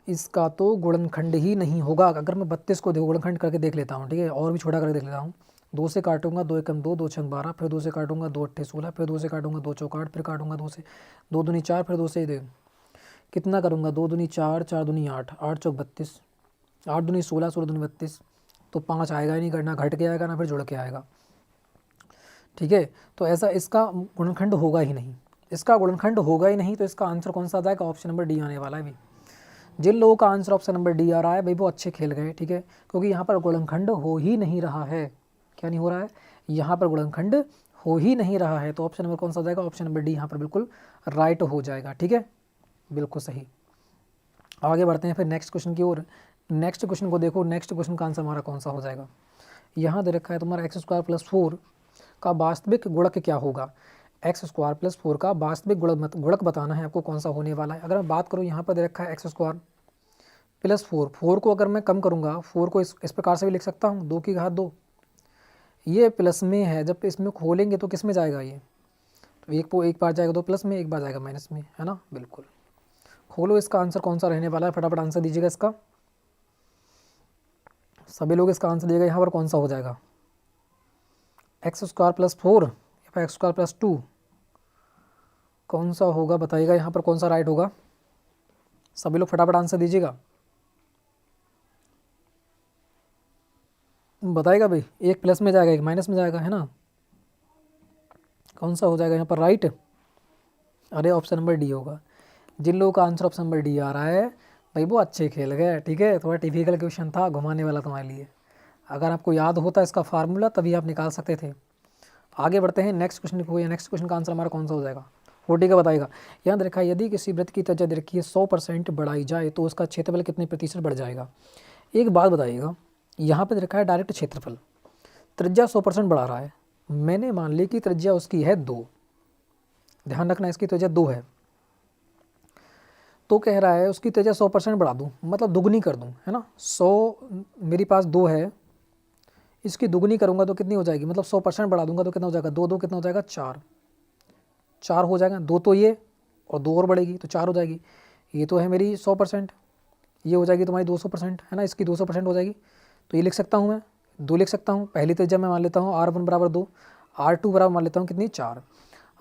इसका तो गुणनखंड ही नहीं होगा। अगर मैं 32 को देखो गुणनखंड करके देख लेता हूँ, ठीक है, और भी छोटा करके देख लेता हूँ। 2 से काटूंगा 2 एकम 2, 2 छंग 12, फिर 2 से काटूंगा 2 अट्ठे 16, फिर 2 से काटूंगा 2 चौक 8, फिर काटूंगा 2 से 2 दूनी 4, फिर 2 से कितना करूँगा 2 दूनी 4, 4 दूनी 8, 8 चौक 32, 8 दूनी 16, 16 दूनी 32। तो 5 आएगा ही नहीं, करना घट के आएगा ना फिर जुड़ के आएगा, ठीक है। तो ऐसा इसका गुणनखंड होगा ही नहीं, इसका गुणनखंड होगा ही नहीं। तो इसका आंसर कौन सा आ जाएगा, ऑप्शन नंबर डी आने वाला है। भी जिन लोगों का आंसर ऑप्शन नंबर डी आ रहा है भाई वो अच्छे खेल गए, ठीक है, क्योंकि यहाँ पर गुणनखंड हो ही नहीं रहा है। क्या नहीं हो रहा है, यहाँ पर गुणनखंड हो ही नहीं रहा है। तो ऑप्शन नंबर कौन सा हो जाएगा, ऑप्शन नंबर डी यहाँ पर बिल्कुल राइट हो जाएगा, ठीक है, बिल्कुल सही। आगे बढ़ते हैं फिर नेक्स्ट क्वेश्चन की ओर। नेक्स्ट क्वेश्चन को देखो, नेक्स्ट क्वेश्चन का आंसर हमारा कौन सा हो जाएगा। यहाँ दे रखा है तुम्हारा x² + 4 का वास्तविक गुणक क्या होगा। x² + 4 का वास्तविक गुणक बताना है आपको, कौन सा होने वाला है। अगर मैं बात करूँ यहाँ पर दे रखा है x² + 4, 4 को अगर मैं कम करूँगा 4 को इस प्रकार से भी लिख सकता हूँ 2 की घात 2। ये प्लस में है, जब इसमें खोलेंगे तो किस में जाएगा ये, तो एक बार जाएगा तो प्लस में, एक बार जाएगा माइनस में, है ना। बिल्कुल खोलो, इसका आंसर कौन सा रहने वाला है, फटाफट आंसर दीजिएगा इसका। सभी लोग इसका आंसर दिएगा। यहाँ पर कौन सा हो जाएगा x² + 4 या फिर x² + 2, कौन सा होगा बताइएगा। यहाँ पर कौन सा राइट होगा, सभी लोग फटाफट आंसर दीजिएगा, बताएगा भाई। एक प्लस में जाएगा एक माइनस में जाएगा, है ना। कौन सा हो जाएगा यहाँ पर राइट, अरे ऑप्शन नंबर डी होगा। जिन लोगों का आंसर ऑप्शन नंबर डी आ रहा है भाई वो अच्छे खेल गए, ठीक है। थोड़ा टिपिकल क्वेश्चन था, घुमाने वाला तुम्हारे लिए। अगर आपको याद होता इसका फार्मूला तभी आप निकाल सकते थे। आगे बढ़ते हैं नेक्स्ट क्वेश्चन को। या नेक्स्ट क्वेश्चन का आंसर हमारा कौन सा हो जाएगा? 40 का बताएगा। यहाँ देखा, यदि किसी वृत्त की त्रिज्या दे रखी है 100% बढ़ाई जाए तो उसका क्षेत्रफल कितने प्रतिशत बढ़ जाएगा? एक बात बताइएगा, यहाँ पे रखा है डायरेक्ट क्षेत्रफल, त्रिज्या 100% बढ़ा रहा है। मैंने मान ली कि त्रिज्या उसकी है 2, ध्यान रखना इसकी त्रिज्या 2 है, तो कह रहा है उसकी त्रिज्या 100% बढ़ा दूँ, मतलब दुगनी कर दूँ, है ना। 100 मेरे पास 2 है, इसकी दुगनी करूँगा तो कितनी हो जाएगी, मतलब 100% बढ़ा दूंगा तो कितना हो जाएगा, 2 2 कितना हो जाएगा, 4 4 हो जाएगा। 2 तो ये और 2 और बढ़ेगी तो 4 हो जाएगी। ये तो है मेरी 100%, ये हो जाएगी तुम्हारी 200%, है ना, इसकी 200% हो जाएगी। तो ये लिख सकता हूँ मैं, 2 लिख सकता हूँ। पहली त्रिज्या मैं मान लेता हूँ R1 बराबर 2, R2 बराबर मान लेता हूँ कितनी, 4।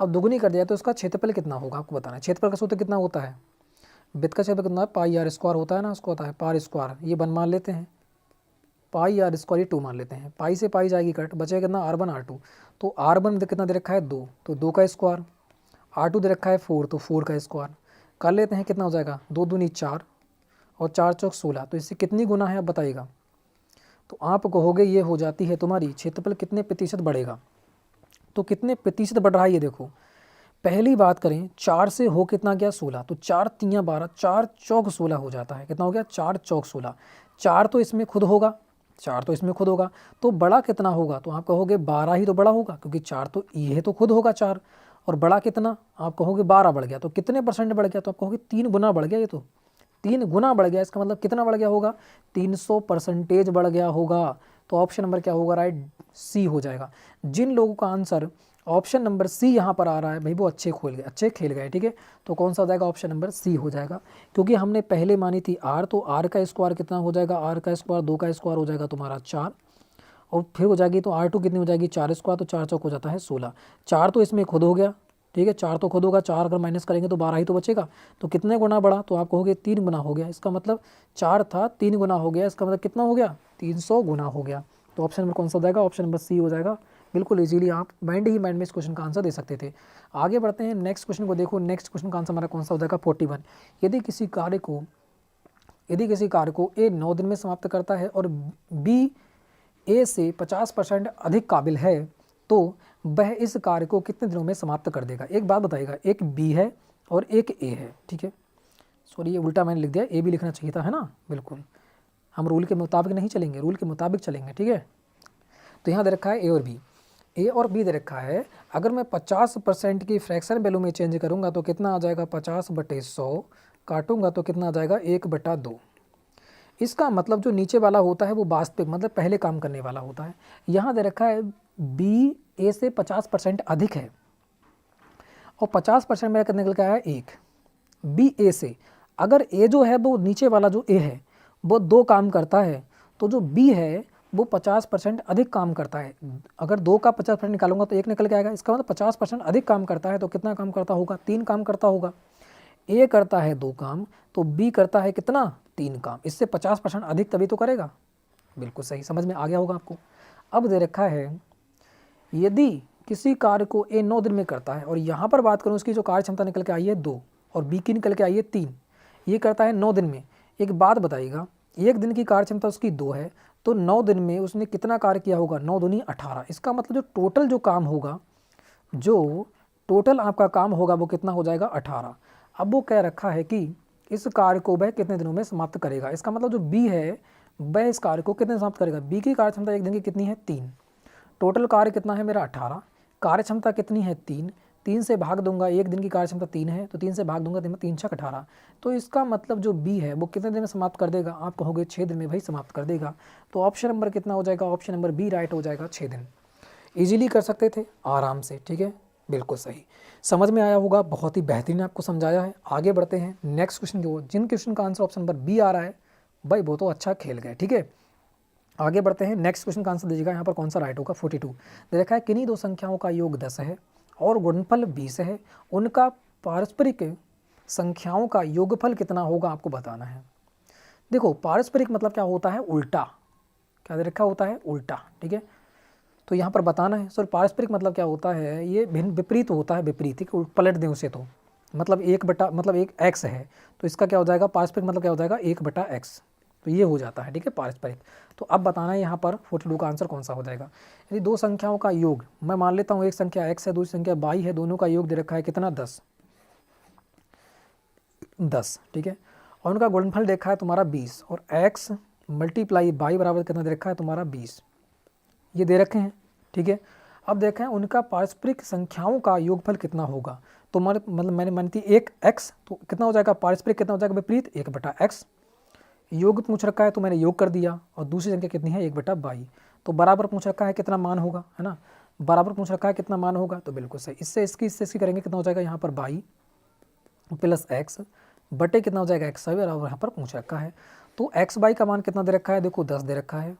अब दुगनी कर दिया तो उसका क्षेत्रफल कितना होगा आपको बताना है। क्षेत्रफल का सूत्र कितना होता है, वृत्त का क्षेत्रफल कितना है, पाई आर स्क्वायर होता है ना, उसको होता है पार स्क्वायर, ये 1 मान लेते हैं, पाई आर स्क्वायर ये 2 मान लेते हैं। पाई से पाई जाएगी कट, बचेगा कितना, R1 R2। तो R1 कितना दे रखा है 2, तो 2 का स्क्वायर, R2 दे रखा है 4, तो 4 का स्क्वायर कर लेते हैं, कितना हो जाएगा, 2 दूनी 4 और 4 चौक 16। तो इससे कितनी गुना है आप बताइएगा। तो आप कहोगे ये हो जाती है तुम्हारी क्षेत्रफल कितने प्रतिशत बढ़ेगा। तो कितने प्रतिशत बढ़ रहा है ये देखो। पहली बात करें, 4 से हो कितना गया 16, तो 4 3 12, 4 चौक 16 हो जाता है। कितना हो गया, 4 चौक 16। 4 तो इसमें खुद होगा, 4 तो इसमें खुद होगा, तो बड़ा कितना होगा, तो आप कहोगे 12 ही तो बड़ा होगा, क्योंकि 4 तो ये तो खुद होगा 4, और बड़ा कितना, आप कहोगे 12 बढ़ गया। तो कितने परसेंट बढ़ गया, तो आप कहोगे 3 गुना बढ़ गया। ये तो 3 गुना बढ़ गया, इसका मतलब कितना बढ़ गया होगा, 300% बढ़ गया होगा। तो ऑप्शन नंबर क्या होगा, राइट सी हो जाएगा। जिन लोगों का आंसर ऑप्शन नंबर सी यहाँ पर आ रहा है भाई वो अच्छे खेल गए, ठीक है। तो कौन सा हो जाएगा, ऑप्शन नंबर सी हो जाएगा। क्योंकि हमने पहले मानी थी आर, तो आर का स्क्वायर कितना हो जाएगा, आर का स्क्वायर 2 का स्क्वायर हो जाएगा तुम्हारा 4, और फिर हो जाएगी तो R2 कितनी हो जाएगी, 4 स्क्वायर, तो 4 चौक हो जाता है 16। 4 तो इसमें खुद हो गया, ठीक है, 4 तो खुद होगा, 4 अगर माइनस करेंगे तो 12 ही तो बचेगा। तो कितने गुना बढ़ा, तो आप कहोगे 3 गुना हो गया। इसका मतलब 4 था 3 गुना हो गया, इसका मतलब कितना हो गया, 300 गुना हो गया। तो ऑप्शन नंबर कौन सा हो जाएगा, ऑप्शन नंबर सी हो जाएगा। बिल्कुल इजीली आप माइंड में इस क्वेश्चन का आंसर दे सकते थे। आगे बढ़ते हैं नेक्स्ट क्वेश्चन को देखो। नेक्स्ट क्वेश्चन का आंसर हमारा कौन सा हो जाएगा, 41। यदि किसी कार्य को ए 9 दिन में समाप्त करता है और बी ए से 50% अधिक काबिल है, तो वह इस कार्य को कितने दिनों में समाप्त कर देगा। एक बात बताइएगा, एक बी है और एक ए है, ठीक है। सॉरी ये उल्टा मैंने लिख दिया, ए भी लिखना चाहिए था, है ना। बिल्कुल हम रूल के मुताबिक नहीं चलेंगे, रूल के मुताबिक चलेंगे, ठीक है। तो यहाँ दे रखा है ए और बी दे रखा है। अगर मैं 50% की फ्रैक्शन वैल्यू में चेंज करूँगा तो कितना आ जाएगा, 50/100 काटूंगा तो कितना आ जाएगा, 1/2। इसका मतलब जो नीचे वाला होता है वो वास्तविक मतलब पहले काम करने वाला होता है। यहाँ दे रखा है बी ए से 50% अधिक है, और 50% मेरा कितने निकल के आया, 1। बी ए से, अगर ए जो है वो नीचे वाला जो ए है वो 2 काम करता है, तो जो बी है वो 50% अधिक काम करता है। अगर 2 का 50% निकालूंगा तो 1 निकल के आएगा। इसका मतलब 50% अधिक काम करता है, तो कितना काम करता होगा, 3 काम करता होगा। ए करता है 2 काम, तो बी करता है कितना, 3 काम। इससे 50% अधिक तभी तो करेगा। बिल्कुल सही, समझ में आ गया होगा आपको। अब दे रखा है यदि किसी कार्य को ए 9 दिन में करता है, और यहाँ पर बात करूँ उसकी जो कार्य क्षमता निकल के आई है 2 और बी की निकल के आई है 3, ये करता है 9 दिन में। एक बात बताइएगा, 1 दिन की कार्य क्षमता उसकी 2 है, तो 9 दिन में उसने कितना कार्य किया होगा, 9 दूनी 18। इसका मतलब जो टोटल आपका काम होगा वो कितना हो जाएगा, 18। अब वो कह रखा है कि इस कार्य को वह कितने दिनों में समाप्त करेगा। इसका मतलब जो बी है वह इस कार्य को कितने समाप्त करेगा। बी की कार्य क्षमता 1 दिन की कितनी है, 3। टोटल कार्य कितना है मेरा, 18। कार्य क्षमता कितनी है, 3। 3 से भाग दूंगा, 1 दिन की कार्य क्षमता 3 है, तो 3 से भाग दूंगा, 3 6 18। तो इसका मतलब जो बी है वो कितने दिन में समाप्त कर देगा, आप कहोगे 6 दिन में भाई समाप्त कर देगा। तो ऑप्शन नंबर कितना हो जाएगा, ऑप्शन नंबर बी राइट हो जाएगा, 6 दिन। ईजिली कर सकते थे आराम से, ठीक है, बिल्कुल सही। समझ में आया होगा, बहुत ही बेहतरीन आपको समझाया है। आगे बढ़ते हैं नेक्स्ट क्वेश्चन की ओर। जिन क्वेश्चन का आंसर ऑप्शन नंबर बी आ रहा है भाई वो तो अच्छा खेल गए, ठीक है। आगे बढ़ते हैं, नेक्स्ट क्वेश्चन का आंसर दीजिएगा। यहाँ पर कौन सा राइट होगा, 42 दे रखा है। किन्हीं 2 संख्याओं का योग 10 है और गुणनफल 20 है, उनका पारस्परिक संख्याओं का योगफल कितना होगा आपको बताना है। देखो पारस्परिक मतलब क्या होता है, उल्टा, क्या दे रखा होता है, उल्टा, ठीक है। तो यहाँ पर बताना है सर पारस्परिक मतलब क्या होता है, ये भिन्न विपरीत होता है, विपरीत, ठीक है, पलट दें उसे। तो मतलब 1 बटा मतलब एक x है, तो इसका क्या हो जाएगा पारस्परिक मतलब क्या हो जाएगा 1/x, तो ये हो जाता है, ठीक है, पारस्परिक। तो अब बताना है यहाँ पर 42 का आंसर कौन सा हो जाएगा। यदि दो संख्याओं का योग, मैं मान लेता हूँ एक संख्या x है, दूसरी संख्या y है, दोनों का योग दे रखा है कितना 10, ठीक है, और उनका गुणनफल देखा है तुम्हारा 20, और x मल्टीप्लाई y बराबर कितना दे रखा है तुम्हारा 20, ये दे रखे हैं, ठीक है। अब देखें उनका पारस्परिक संख्याओं का योगफल कितना होगा, तो मतलब मैंने मानी थी एक x, तो कितना हो जाएगा पारस्परिक कितना हो जाएगा विपरीत 1/x, योग पूछ रखा है तो मैंने योग कर दिया, और दूसरी संख्या कितनी है 1/22, तो बराबर पूछ रखा है कितना मान होगा, है ना, बराबर पूछ रखा है कितना मान होगा, तो बिल्कुल सही, इससे इसकी करेंगे कितना हो जाएगा यहाँ पर 22 प्लस x बटे कितना हो जाएगा x बराबर यहाँ पर पूछ रखा है, तो x बाई का मान कितना दे रखा है, देखो 10 दे रखा है,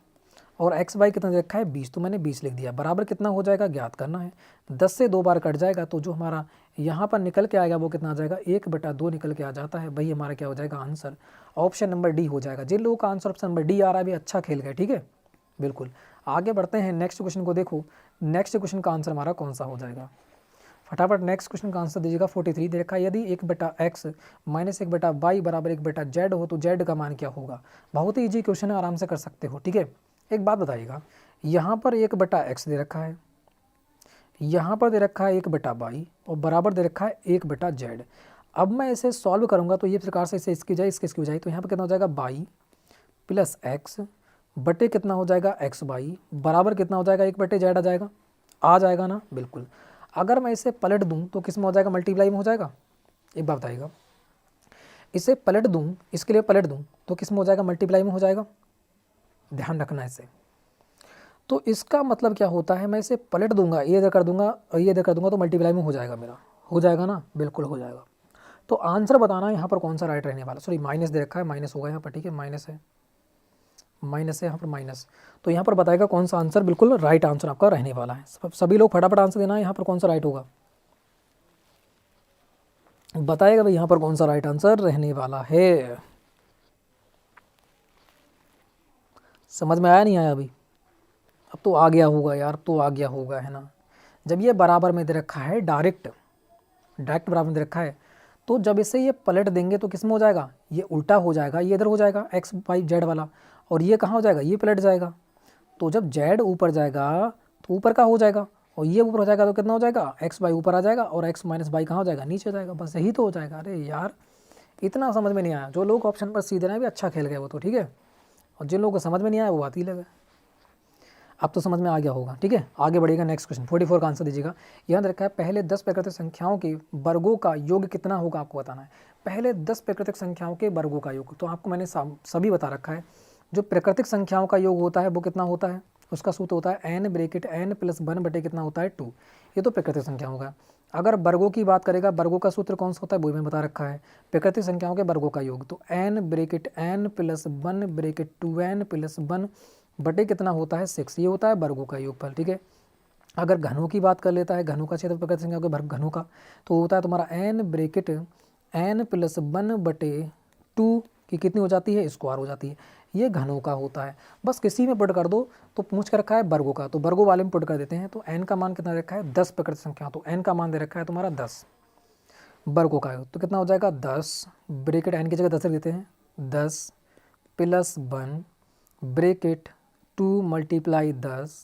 और x बाई कितना दे रखा है 20, तो मैंने 20 लिख दिया, बराबर कितना हो जाएगा ज्ञात करना है, 10 से 2 बार कट जाएगा, तो जो हमारा यहाँ पर निकल के आएगा वो कितना आ जाएगा 1/2 निकल के आ जाता है, वही हमारा क्या हो जाएगा आंसर, ऑप्शन नंबर डी हो जाएगा। जिन लोगों का आंसर ऑप्शन नंबर डी आ रहा है भी अच्छा खेल गए, ठीक है, बिल्कुल। आगे बढ़ते हैं नेक्स्ट क्वेश्चन को, देखो नेक्स्ट क्वेश्चन का आंसर हमारा कौन सा हो जाएगा, फटाफट नेक्स्ट क्वेश्चन का आंसर दीजिएगा। 43 दे रखा है, यदि 1/x माइनस 1/y बराबर 1/z हो तो z का मान क्या होगा। बहुत ही ईजी क्वेश्चन है, आराम से कर सकते हो, ठीक है। एक बात बताइएगा, यहाँ पर 1/x दे रखा है, यहाँ पर दे रखा है 1/y, और बराबर दे रखा है 1/z। अब मैं इसे सॉल्व करूँगा तो ये प्रकार से इसे इसकी जाए इसकी जाए, तो यहाँ पर कितना हो जाएगा y प्लस x बटे कितना हो जाएगा xy बराबर कितना हो जाएगा 1/z आ जाएगा ना, बिल्कुल। अगर मैं इसे पलट दूं तो किस में हो जाएगा, मल्टीप्लाई में हो जाएगा। एक बात बताइएगा, इसे पलट दूं, इसके लिए पलट दूं तो किस में हो जाएगा, मल्टीप्लाई में हो जाएगा, ध्यान रखना इसे। तो इसका मतलब क्या होता है, मैं इसे पलट दूंगा, ये इधर कर दूंगा और ये इधर कर दूंगा, तो मल्टीप्लाई में हो जाएगा मेरा, हो जाएगा ना, बिल्कुल हो जाएगा। तो आंसर बताना यहाँ पर कौन सा राइट रहने वाला, सॉरी माइनस दे रखा है, माइनस होगा यहाँ पर, ठीक है, माइनस है यहाँ पर माइनस, तो यहाँ पर बताएगा कौन सा आंसर बिल्कुल राइट आंसर आपका रहने वाला है। सभी लोग फटाफट आंसर देना है, यहाँ पर कौन सा राइट होगा, बताएगा भाई यहाँ पर कौन सा राइट आंसर रहने वाला है। समझ में आया नहीं आया अभी, अब तो आ गया होगा यार, तो आ गया होगा, है ना। जब ये बराबर में दे रखा है, डायरेक्ट बराबर में दे रखा है, तो जब इसे ये पलट देंगे तो किस में हो जाएगा, ये उल्टा हो जाएगा, ये इधर हो जाएगा x/z वाला, और ये कहाँ हो जाएगा, ये पलट जाएगा। तो जब z ऊपर जाएगा तो ऊपर का हो जाएगा, और ये ऊपर हो जाएगा तो कितना हो जाएगा, x/y ऊपर आ जाएगा, और x माइनस y कहाँ हो जाएगा, नीचे हो जाएगा, बस यही तो हो जाएगा। अरे यार इतना समझ में नहीं आया, जो लोग ऑप्शन पर सीधे ना भी अच्छा खेल गए वो तो ठीक है, और जिन लोगों को समझ में नहीं आया वो बात ही लगे। अब तो समझ में आ गया होगा, ठीक है। आगे बढ़ेगा, नेक्स्ट क्वेश्चन 44 का आंसर दीजिएगा। याद रखा है पहले 10 प्राकृतिक संख्याओं के वर्गों का योग कितना होगा, आपको बताना है। पहले 10 प्राकृतिक संख्याओं के वर्गों का योग, तो आपको मैंने सभी बता रखा है। जो प्राकृतिक संख्याओं का योग होता है वो कितना होता है, उसका सूत्र होता है n ब्रैकेट n प्लस 1 बटे कितना होता है 2, ये तो प्राकृतिक संख्याओं का। अगर वर्गों की बात करेगा, वर्गों का सूत्र कौन सा होता है वो मैं बता रखा है, प्राकृतिक संख्याओं के वर्गों का योग, तो n bracket n plus 1 bracket 2n plus 1 बटे कितना होता है 6, ये होता है वर्गों का योगफल, ठीक है। अगर घनों की बात कर लेता है, घनों का क्षेत्र प्राकृतिक संख्याओं के वर्ग घनों का, तो होता है तुम्हारा n ब्रैकेट n प्लस 1 बटे 2 की कितनी हो जाती है, स्क्वायर हो जाती है, ये घनों का होता है। बस किसी में पुट कर दो, तो पूछ कर रखा है वर्गों का, तो वर्गों वाले में पुट कर देते हैं। तो n का मान कितना रखा है 10 प्राकृतिक संख्या, तो n का मान दे रखा है तुम्हारा 10 वर्गों का, तो कितना हो जाएगा 10 ब्रैकेट n की जगह 10 रख देते हैं, 10 प्लस 1 ब्रैकेट 2 मल्टीप्लाई 10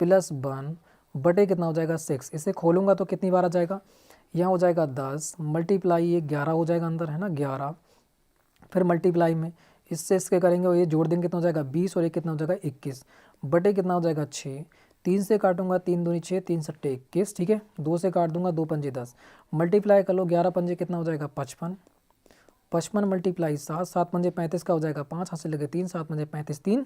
प्लस 1 बटे कितना हो जाएगा 6। इसे खोलूँगा तो कितनी बार आ जाएगा, यहाँ हो जाएगा 10 मल्टीप्लाई ये 11 हो जाएगा अंदर, है ना 11, फिर मल्टीप्लाई में इससे इसके करेंगे और ये जोड़ देंगे कितना हो जाएगा 20, और ये कितना हो जाएगा 21 बटे कितना हो जाएगा 6। 3 से काटूंगा 3 दूनी 6, 3 सट्टे 21, ठीक है। 2 से काट दूंगा 2 पंजे 10, मल्टीप्लाई कर लो 11 पंजे कितना हो जाएगा 55, 55 मल्टीप्लाई 7, 7 पंजे 35 का हो जाएगा 5, हाथ से लगे 3, 7 पंजे 35, 3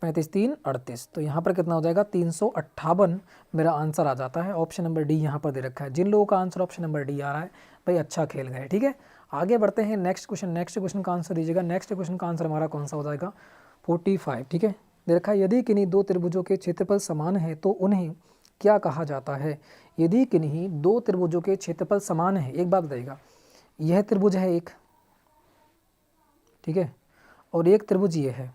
35 3 38, तो यहाँ पर कितना हो जाएगा 358 मेरा आंसर आ जाता है। ऑप्शन नंबर डी यहाँ पर दे रखा है। जिन लोगों का आंसर ऑप्शन नंबर डी आ रहा है भाई अच्छा खेल गए, ठीक है। आगे बढ़ते हैं नेक्स्ट क्वेश्चन का आंसर दीजिएगा। नेक्स्ट क्वेश्चन का आंसर हमारा कौन सा हो जाएगा 45, ठीक है। दे रखा है यदि किन्हीं दो त्रिभुजों के क्षेत्रफल समान है तो उन्हें क्या कहा जाता है। यदि किन्हीं दो त्रिभुजों के क्षेत्रफल समान है, एक बात बताइएगा, यह त्रिभुज है एक, ठीक है, और एक त्रिभुज ये है,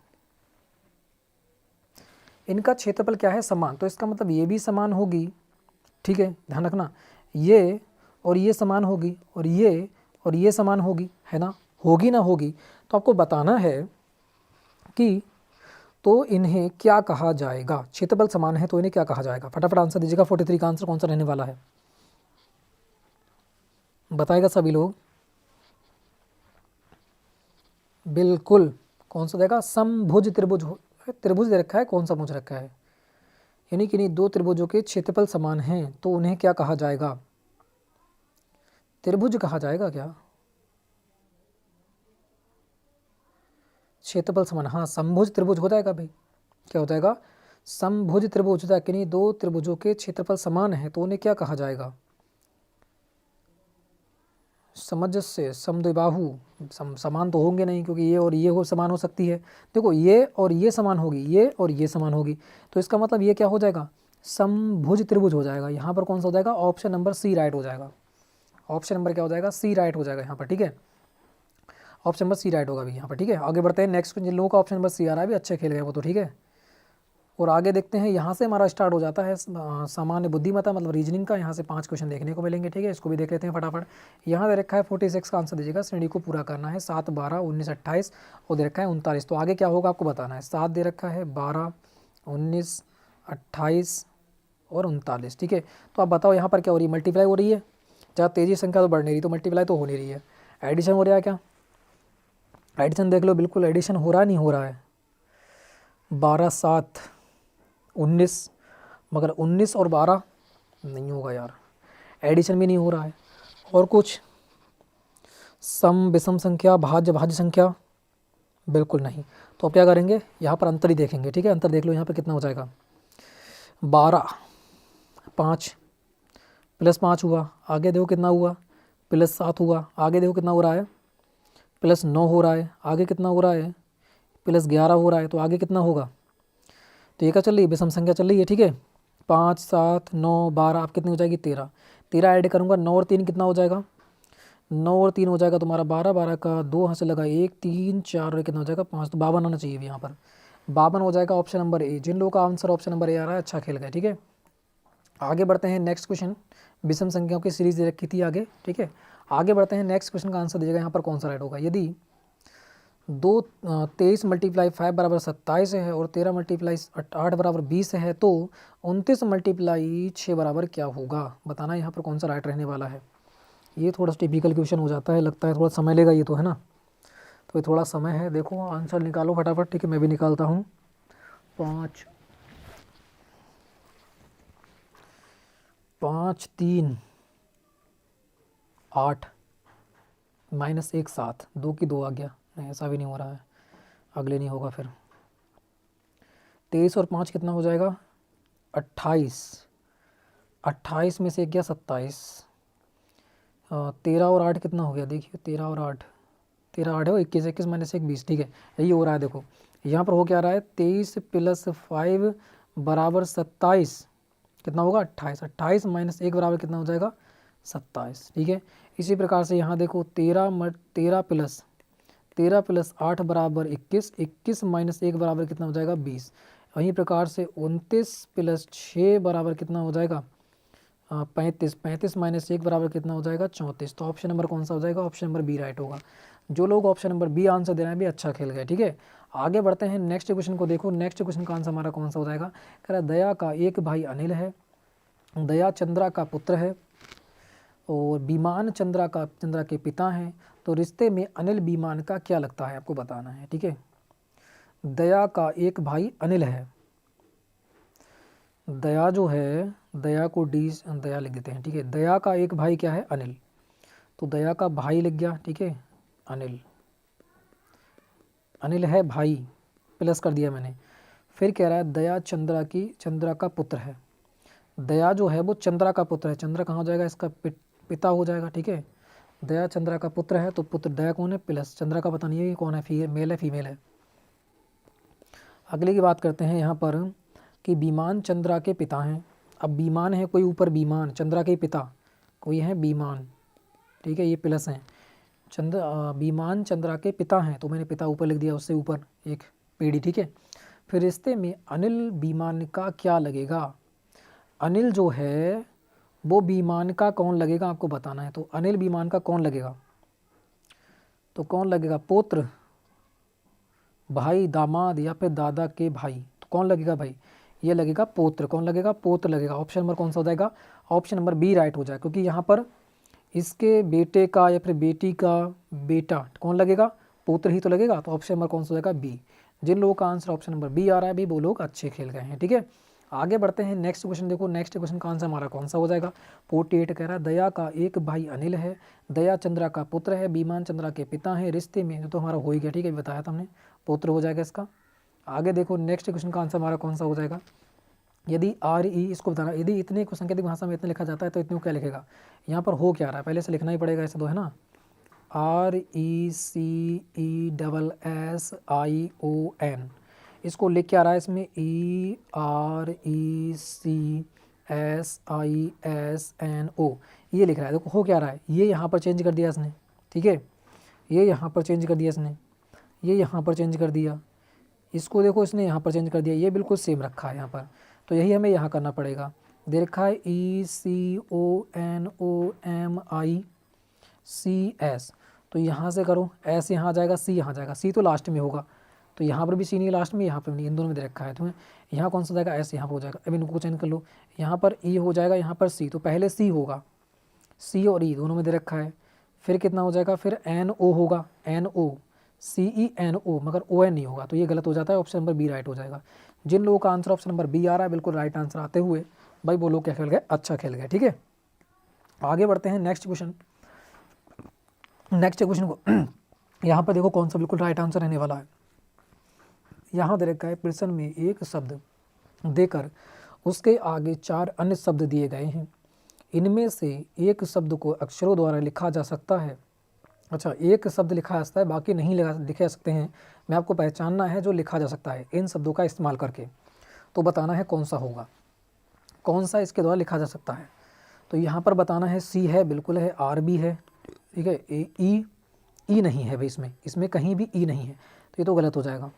इनका क्षेत्रफल क्या है समान, तो इसका मतलब ये भी समान होगी, ठीक है, ध्यान रखना, ये और ये समान होगी और ये समान होगी, है ना, होगी ना होगी। तो आपको बताना है कि तो इन्हें क्या कहा जाएगा, क्षेत्रफल समान है तो इन्हें क्या कहा जाएगा। फटाफट आंसर दीजिएगा। 43 का आंसर कौन सा रहने वाला है, बताएगा सभी लोग। बिल्कुल, कौन सा देगा, समभुज त्रिभुज त्रिभुज दे रखा है, कौन सा भुज रखा है, यानी कि नहीं दो त्रिभुजों के क्षेत्रफल समान हैं तो उन्हें क्या कहा जाएगा, त्रिभुज कहा जाएगा क्या, क्षेत्रफल समान, हाँ समभुज त्रिभुज हो जाएगा भाई, क्या हो जाएगा, समभुज त्रिभुज होता है कि नहीं, दो त्रिभुजों के क्षेत्रफल समान है तो उन्हें क्या कहा जाएगा, समंजस्य समद्विबाहु। समान तो होंगे नहीं क्योंकि ये और ये हो समान हो सकती है, देखो ये और ये समान होगी, ये और ये समान होगी, तो इसका मतलब ये क्या हो जाएगा, समभुज त्रिभुज हो जाएगा। यहाँ पर कौन सा हो जाएगा, ऑप्शन नंबर सी राइट हो जाएगा, ऑप्शन नंबर क्या हो जाएगा, सी राइट हो जाएगा यहाँ पर, ठीक है, ऑप्शन नंबर सी राइट होगा अभी यहाँ पर, ठीक है। आगे बढ़ते हैं नेक्स्ट, जिन लोगों का ऑप्शन नंबर सी आ रहा है भी अच्छे खेल गए वो तो, ठीक है। और आगे देखते हैं, यहाँ से हमारा स्टार्ट हो जाता है सामान्य बुद्धिमत्ता मतलब रीजनिंग का। यहाँ से 5 क्वेश्चन देखने को मिलेंगे, ठीक है, इसको भी देख लेते हैं फटाफट। यहाँ दे रखा है 46 का आंसर दीजिएगा, श्रेणी को पूरा करना है, 7, 12, 19, 28 और दे रखा है 39। तो आगे क्या होगा आपको बताना है, 7 दे रखा है, 12, 19, 28 और 39, ठीक है। तो आप बताओ यहाँ पर क्या हो रही है, मल्टीप्लाई हो रही है, जहाँ तेजी संख्या तो बढ़ नहीं रही तो मल्टीप्लाई तो हो नहीं रही है, एडिशन हो रहा है क्या, एडिशन देख लो, बिल्कुल एडिशन हो रहा नहीं हो रहा है, 12, 7, 19, मगर 19 और 12 नहीं होगा यार, एडिशन भी नहीं हो रहा है। और कुछ सम विषम संख्या भाज्य भाज्य संख्या बिल्कुल नहीं। तो अब क्या करेंगे, यहाँ पर अंतर ही देखेंगे, ठीक है, अंतर देख लो यहाँ पर कितना हो जाएगा, 12, 5 प्लस 5 हुआ, आगे देखो कितना हुआ, प्लस 7 हुआ, आगे देखो कितना हो रहा है, प्लस 9 हो रहा है, आगे कितना हो रहा है, प्लस 11 हो रहा है, तो आगे कितना होगा, तो ये क्या चल रही है, विषम संख्या चल रही है, ठीक है। 5, 7, 9, 12 आप कितनी हो जाएगी, 13, 13 ऐड करूँगा, 9 और 3 कितना हो जाएगा, 9 और 3 हो जाएगा तुम्हारा 12, 12 का 2 यहाँ से लगा 1, 3, 4 और कितना हो जाएगा 5, तो 52 आना चाहिए यहाँ पर, 52 हो जाएगा ऑप्शन नंबर ए। जिन लोगों का आंसर ऑप्शन नंबर ए आ रहा है अच्छा खेल गए, ठीक है। आगे बढ़ते हैं नेक्स्ट क्वेश्चन, विषम संख्याओं की सीरीज दे रखी थी आगे, ठीक है। आगे बढ़ते हैं नेक्स्ट क्वेश्चन का आंसर दीजिएगा यहाँ पर कौन सा राइट होगा। यदि 23 मल्टीप्लाई 5 बराबर 27 है और 13 मल्टीप्लाई 8 बराबर 20 है तो 29 मल्टीप्लाई 6 बराबर क्या होगा, बताना यहाँ पर कौन सा राइट रहने वाला है। ये थोड़ा टिपिकल क्वेश्चन हो जाता है, लगता है थोड़ा समय लेगा ये तो, है ना, तो ये थोड़ा समय है, देखो आंसर निकालो फटाफट, ठीक है, मैं भी निकालता हूँ। 5, 5, 3, 8 माइनस 1, 7, 2 की 2 आ गया, नहीं ऐसा भी नहीं हो रहा है, अगले नहीं होगा फिर। 23 और 5 कितना हो जाएगा, 28, 28 में से एक गया 27, 13 और 8 कितना हो गया, देखिए 13 और 8, 13, 8 है 21, 21 माइनस 1, 20, ठीक है, यही हो रहा है। देखो यहाँ पर हो क्या रहा है, 23 प्लस 5 बराबर 27, कितना होगा 28, 28 माइनस 1 बराबर कितना हो जाएगा 27, ठीक है। इसी प्रकार से यहाँ देखो 13 प्लस 8 बराबर 21, 21 माइनस 1 बराबर कितना हो जाएगा 20। वहीं प्रकार से 29 प्लस 6 बराबर कितना हो जाएगा 35, 35 माइनस 1 बराबर कितना हो जाएगा 34। तो ऑप्शन नंबर कौन सा हो जाएगा, ऑप्शन नंबर बी राइट होगा। जो लोग ऑप्शन नंबर बी आंसर दे रहे हैं भी अच्छा खेल गए, ठीक है। आगे बढ़ते हैं नेक्स्ट क्वेश्चन को, देखो नेक्स्ट क्वेश्चन का आंसर हमारा कौन सा हो जाएगा। कह रहा है दया का एक भाई अनिल है, दया चंद्रा का पुत्र है और बीमान चंद्रा के पिता हैं, तो रिश्ते में अनिल बीमान का क्या लगता है आपको बताना है, ठीक है। दया का एक भाई अनिल है, दया जो है, दया को डी दया लिख देते हैं, ठीक है। दया का एक भाई क्या है अनिल, तो दया का भाई लिख गया, ठीक है, अनिल, अनिल है भाई, प्लस कर दिया मैंने। फिर कह रहा है दया चंद्रा का पुत्र है, दया जो है वो चंद्रा का पुत्र है, चंद्रा कहाँ हो जाएगा, इसका पिता हो जाएगा, ठीक है। दया चंद्रा का पुत्र है तो पुत्र दया कौन है, प्लस चंद्रा का पता नहीं है कौन है, मेल है फीमेल है। अगले की बात करते हैं यहाँ पर कि बीमान चंद्रा के पिता हैं। अब बीमान है कोई ऊपर, बीमान चंद्रा के पिता कोई है बीमान, ठीक है, ये प्लस हैं, बीमान चंद्रा के पिता हैं तो मैंने पिता ऊपर लिख दिया, उससे ऊपर एक पीढ़ी, ठीक है। फिर रिश्ते में अनिल बीमान का क्या लगेगा, अनिल जो है वो बीमान का कौन लगेगा आपको बताना है। तो अनिल बीमान का कौन लगेगा, तो कौन लगेगा, पुत्र, भाई, दामाद या फिर दादा के भाई, तो कौन लगेगा भाई, ये लगेगा पुत्र। कौन लगेगा, पुत्र लगेगा। ऑप्शन नंबर कौन सा हो जाएगा, ऑप्शन नंबर बी राइट हो जाएगा, क्योंकि यहाँ पर इसके बेटे का या फिर बेटी का बेटा कौन लगेगा, पुत्र ही तो लगेगा। तो ऑप्शन नंबर कौन सा हो जाएगा, बी। जिन लोगों का आंसर ऑप्शन नंबर बी आ रहा है भी वो लोग अच्छे खेल गए हैं। ठीक है, आगे बढ़ते हैं। नेक्स्ट क्वेश्चन देखो, नेक्स्ट क्वेश्चन का आंसर हमारा कौन सा हो जाएगा। 48 कह रहा है दया का एक भाई अनिल है, दया चंद्रा का पुत्र है, बीमान चंद्रा के पिता हैं, रिश्ते में, तो हमारा हो ही गया। ठीक है, बताया था हमने, पुत्र हो जाएगा इसका। आगे देखो नेक्स्ट क्वेश्चन का आंसर हमारा कौन सा हो जाएगा। यदि आर ई, इसको बताना, यदि इतने को सांकेतिक भाषा में इतने लिखा जाता है तो इतने को क्या लिखेगा। यहाँ पर हो क्या रहा है, पहले से लिखना ही पड़ेगा ऐसे तो, है ना। RECESSION, इसको लिख के आ रहा है इसमें ERECSISNO, ये लिख रहा है। देखो हो क्या रहा है, ये यहाँ पर चेंज कर दिया इसने। ठीक है, ये यहाँ पर चेंज कर दिया इसने, ये यहाँ पर चेंज कर दिया, इसको देखो इसने यहाँ पर चेंज कर दिया, ये बिल्कुल सेम रखा है यहाँ पर। तो यही हमें यहाँ करना पड़ेगा। दे रखा है ECONOMICS, तो यहाँ से करो, एस यहाँ आ जाएगा, सी यहाँ जाएगा, सी तो लास्ट में होगा, तो यहाँ पर भी सी नहीं लास्ट में, यहाँ पर नहीं, इन दोनों में दे रखा है तुम्हें। यहाँ कौन सा जाएगा, एस यहाँ पर हो जाएगा। अब इनको चेंज कर लो, यहाँ पर ई हो जाएगा, यहाँ पर सी, तो पहले सी होगा, सी और ई दोनों में दे रखा है। फिर कितना हो जाएगा, फिर NO होगा, NO, CENO, मगर ON नहीं होगा, तो ये गलत हो जाता है। ऑप्शन नंबर बी राइट हो जाएगा। जिन लोगों का आंसर ऑप्शन नंबर बी आ रहा है बिल्कुल राइट आंसर आते हुए, भाई वो लोग क्या खेल गए, अच्छा खेल गए। ठीक है, आगे बढ़ते हैं नेक्स्ट क्वेश्चन। नेक्स्ट क्वेश्चन को यहाँ पर देखो कौन सा बिल्कुल राइट आंसर रहने वाला है। यहाँ दे रखा है प्रश्न में एक शब्द देकर उसके आगे 4 अन्य शब्द दिए गए हैं, इनमें से एक शब्द को अक्षरों द्वारा लिखा जा सकता है। अच्छा, एक शब्द लिखा जा सकता है, बाकी नहीं लिखे जा सकते हैं। मैं आपको पहचानना है जो लिखा जा सकता है इन शब्दों का इस्तेमाल करके, तो बताना है कौन सा होगा, कौन सा इसके द्वारा लिखा जा सकता है। तो यहाँ पर बताना है सी है, बिल्कुल है, आर भी है, ठीक है, ई नहीं है भाई, इसमें कहीं भी ई नहीं है, तो ये तो गलत हो जाएगा।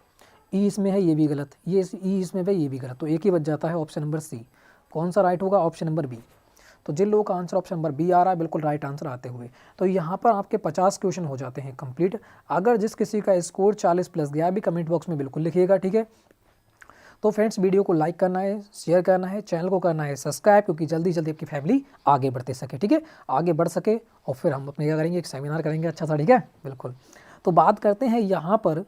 ई इसमें है, ये भी गलत, ये ई इसमें है, ये भी गलत, तो एक ही बच जाता है ऑप्शन नंबर सी। कौन सा राइट होगा, ऑप्शन नंबर बी। तो जिन लोगों का आंसर ऑप्शन नंबर बी आ रहा है बिल्कुल राइट आंसर आते हुए, तो यहाँ पर आपके 50 क्वेश्चन हो जाते हैं कंप्लीट। अगर जिस किसी का स्कोर 40 प्लस गया भी कमेंट बॉक्स में बिल्कुल लिखिएगा। ठीक है, तो फ्रेंड्स वीडियो को लाइक करना है, शेयर करना है, चैनल को करना है सब्सक्राइब, क्योंकि जल्दी जल्दी आपकी फैमिली आगे बढ़ते सके। ठीक है, आगे बढ़ सके, और फिर हम अपने क्या करेंगे, एक सेमिनार करेंगे अच्छा सा। ठीक है, बिल्कुल। तो बात करते हैं यहाँ पर,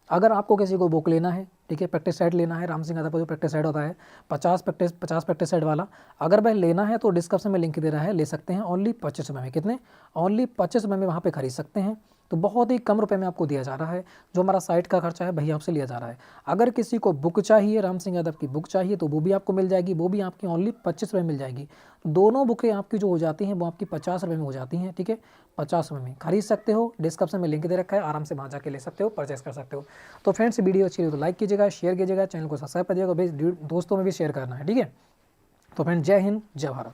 अगर आपको किसी को बुक लेना है, ठीक है, प्रैक्टिस सेट लेना है, राम सिंह यादव का जो प्रैक्टिस सेट होता है 50 प्रैक्टिस सेट वाला, अगर वह लेना है तो डिस्क्रिप्शन में लिंक दे रहा है, ले सकते हैं। ओनली 25 रुपये में, कितने, ओनली 25 रुपये में वहाँ पे खरीद सकते हैं। तो बहुत ही कम रुपए में आपको दिया जा रहा है, जो हमारा साइट का खर्चा है भैया आपसे लिया जा रहा है। अगर किसी को बुक चाहिए, राम सिंह यादव की बुक चाहिए, तो वो भी आपको मिल जाएगी, वो भी आपकी ओनली 25 रुपये मिल जाएगी। दोनों बुकें आपकी जो हो जाती हैं वो आपकी 50 रुपये में हो जाती हैं। ठीक है, 50 रुपये में खरीद सकते हो, डिस्क्रिप्शन में लिंक दे रखा है, आराम से वहाँ जाके ले सकते हो, परचेस कर सकते हो। तो फ्रेंड्स वीडियो अच्छी लगी तो लाइक कीजिएगा, शेयर कीजिएगा, चैनल को सब्सक्राइब करिएगा, दोस्तों में भी शेयर करना है। ठीक है, तो फ्रेंड्स जय हिंद, जय भारत।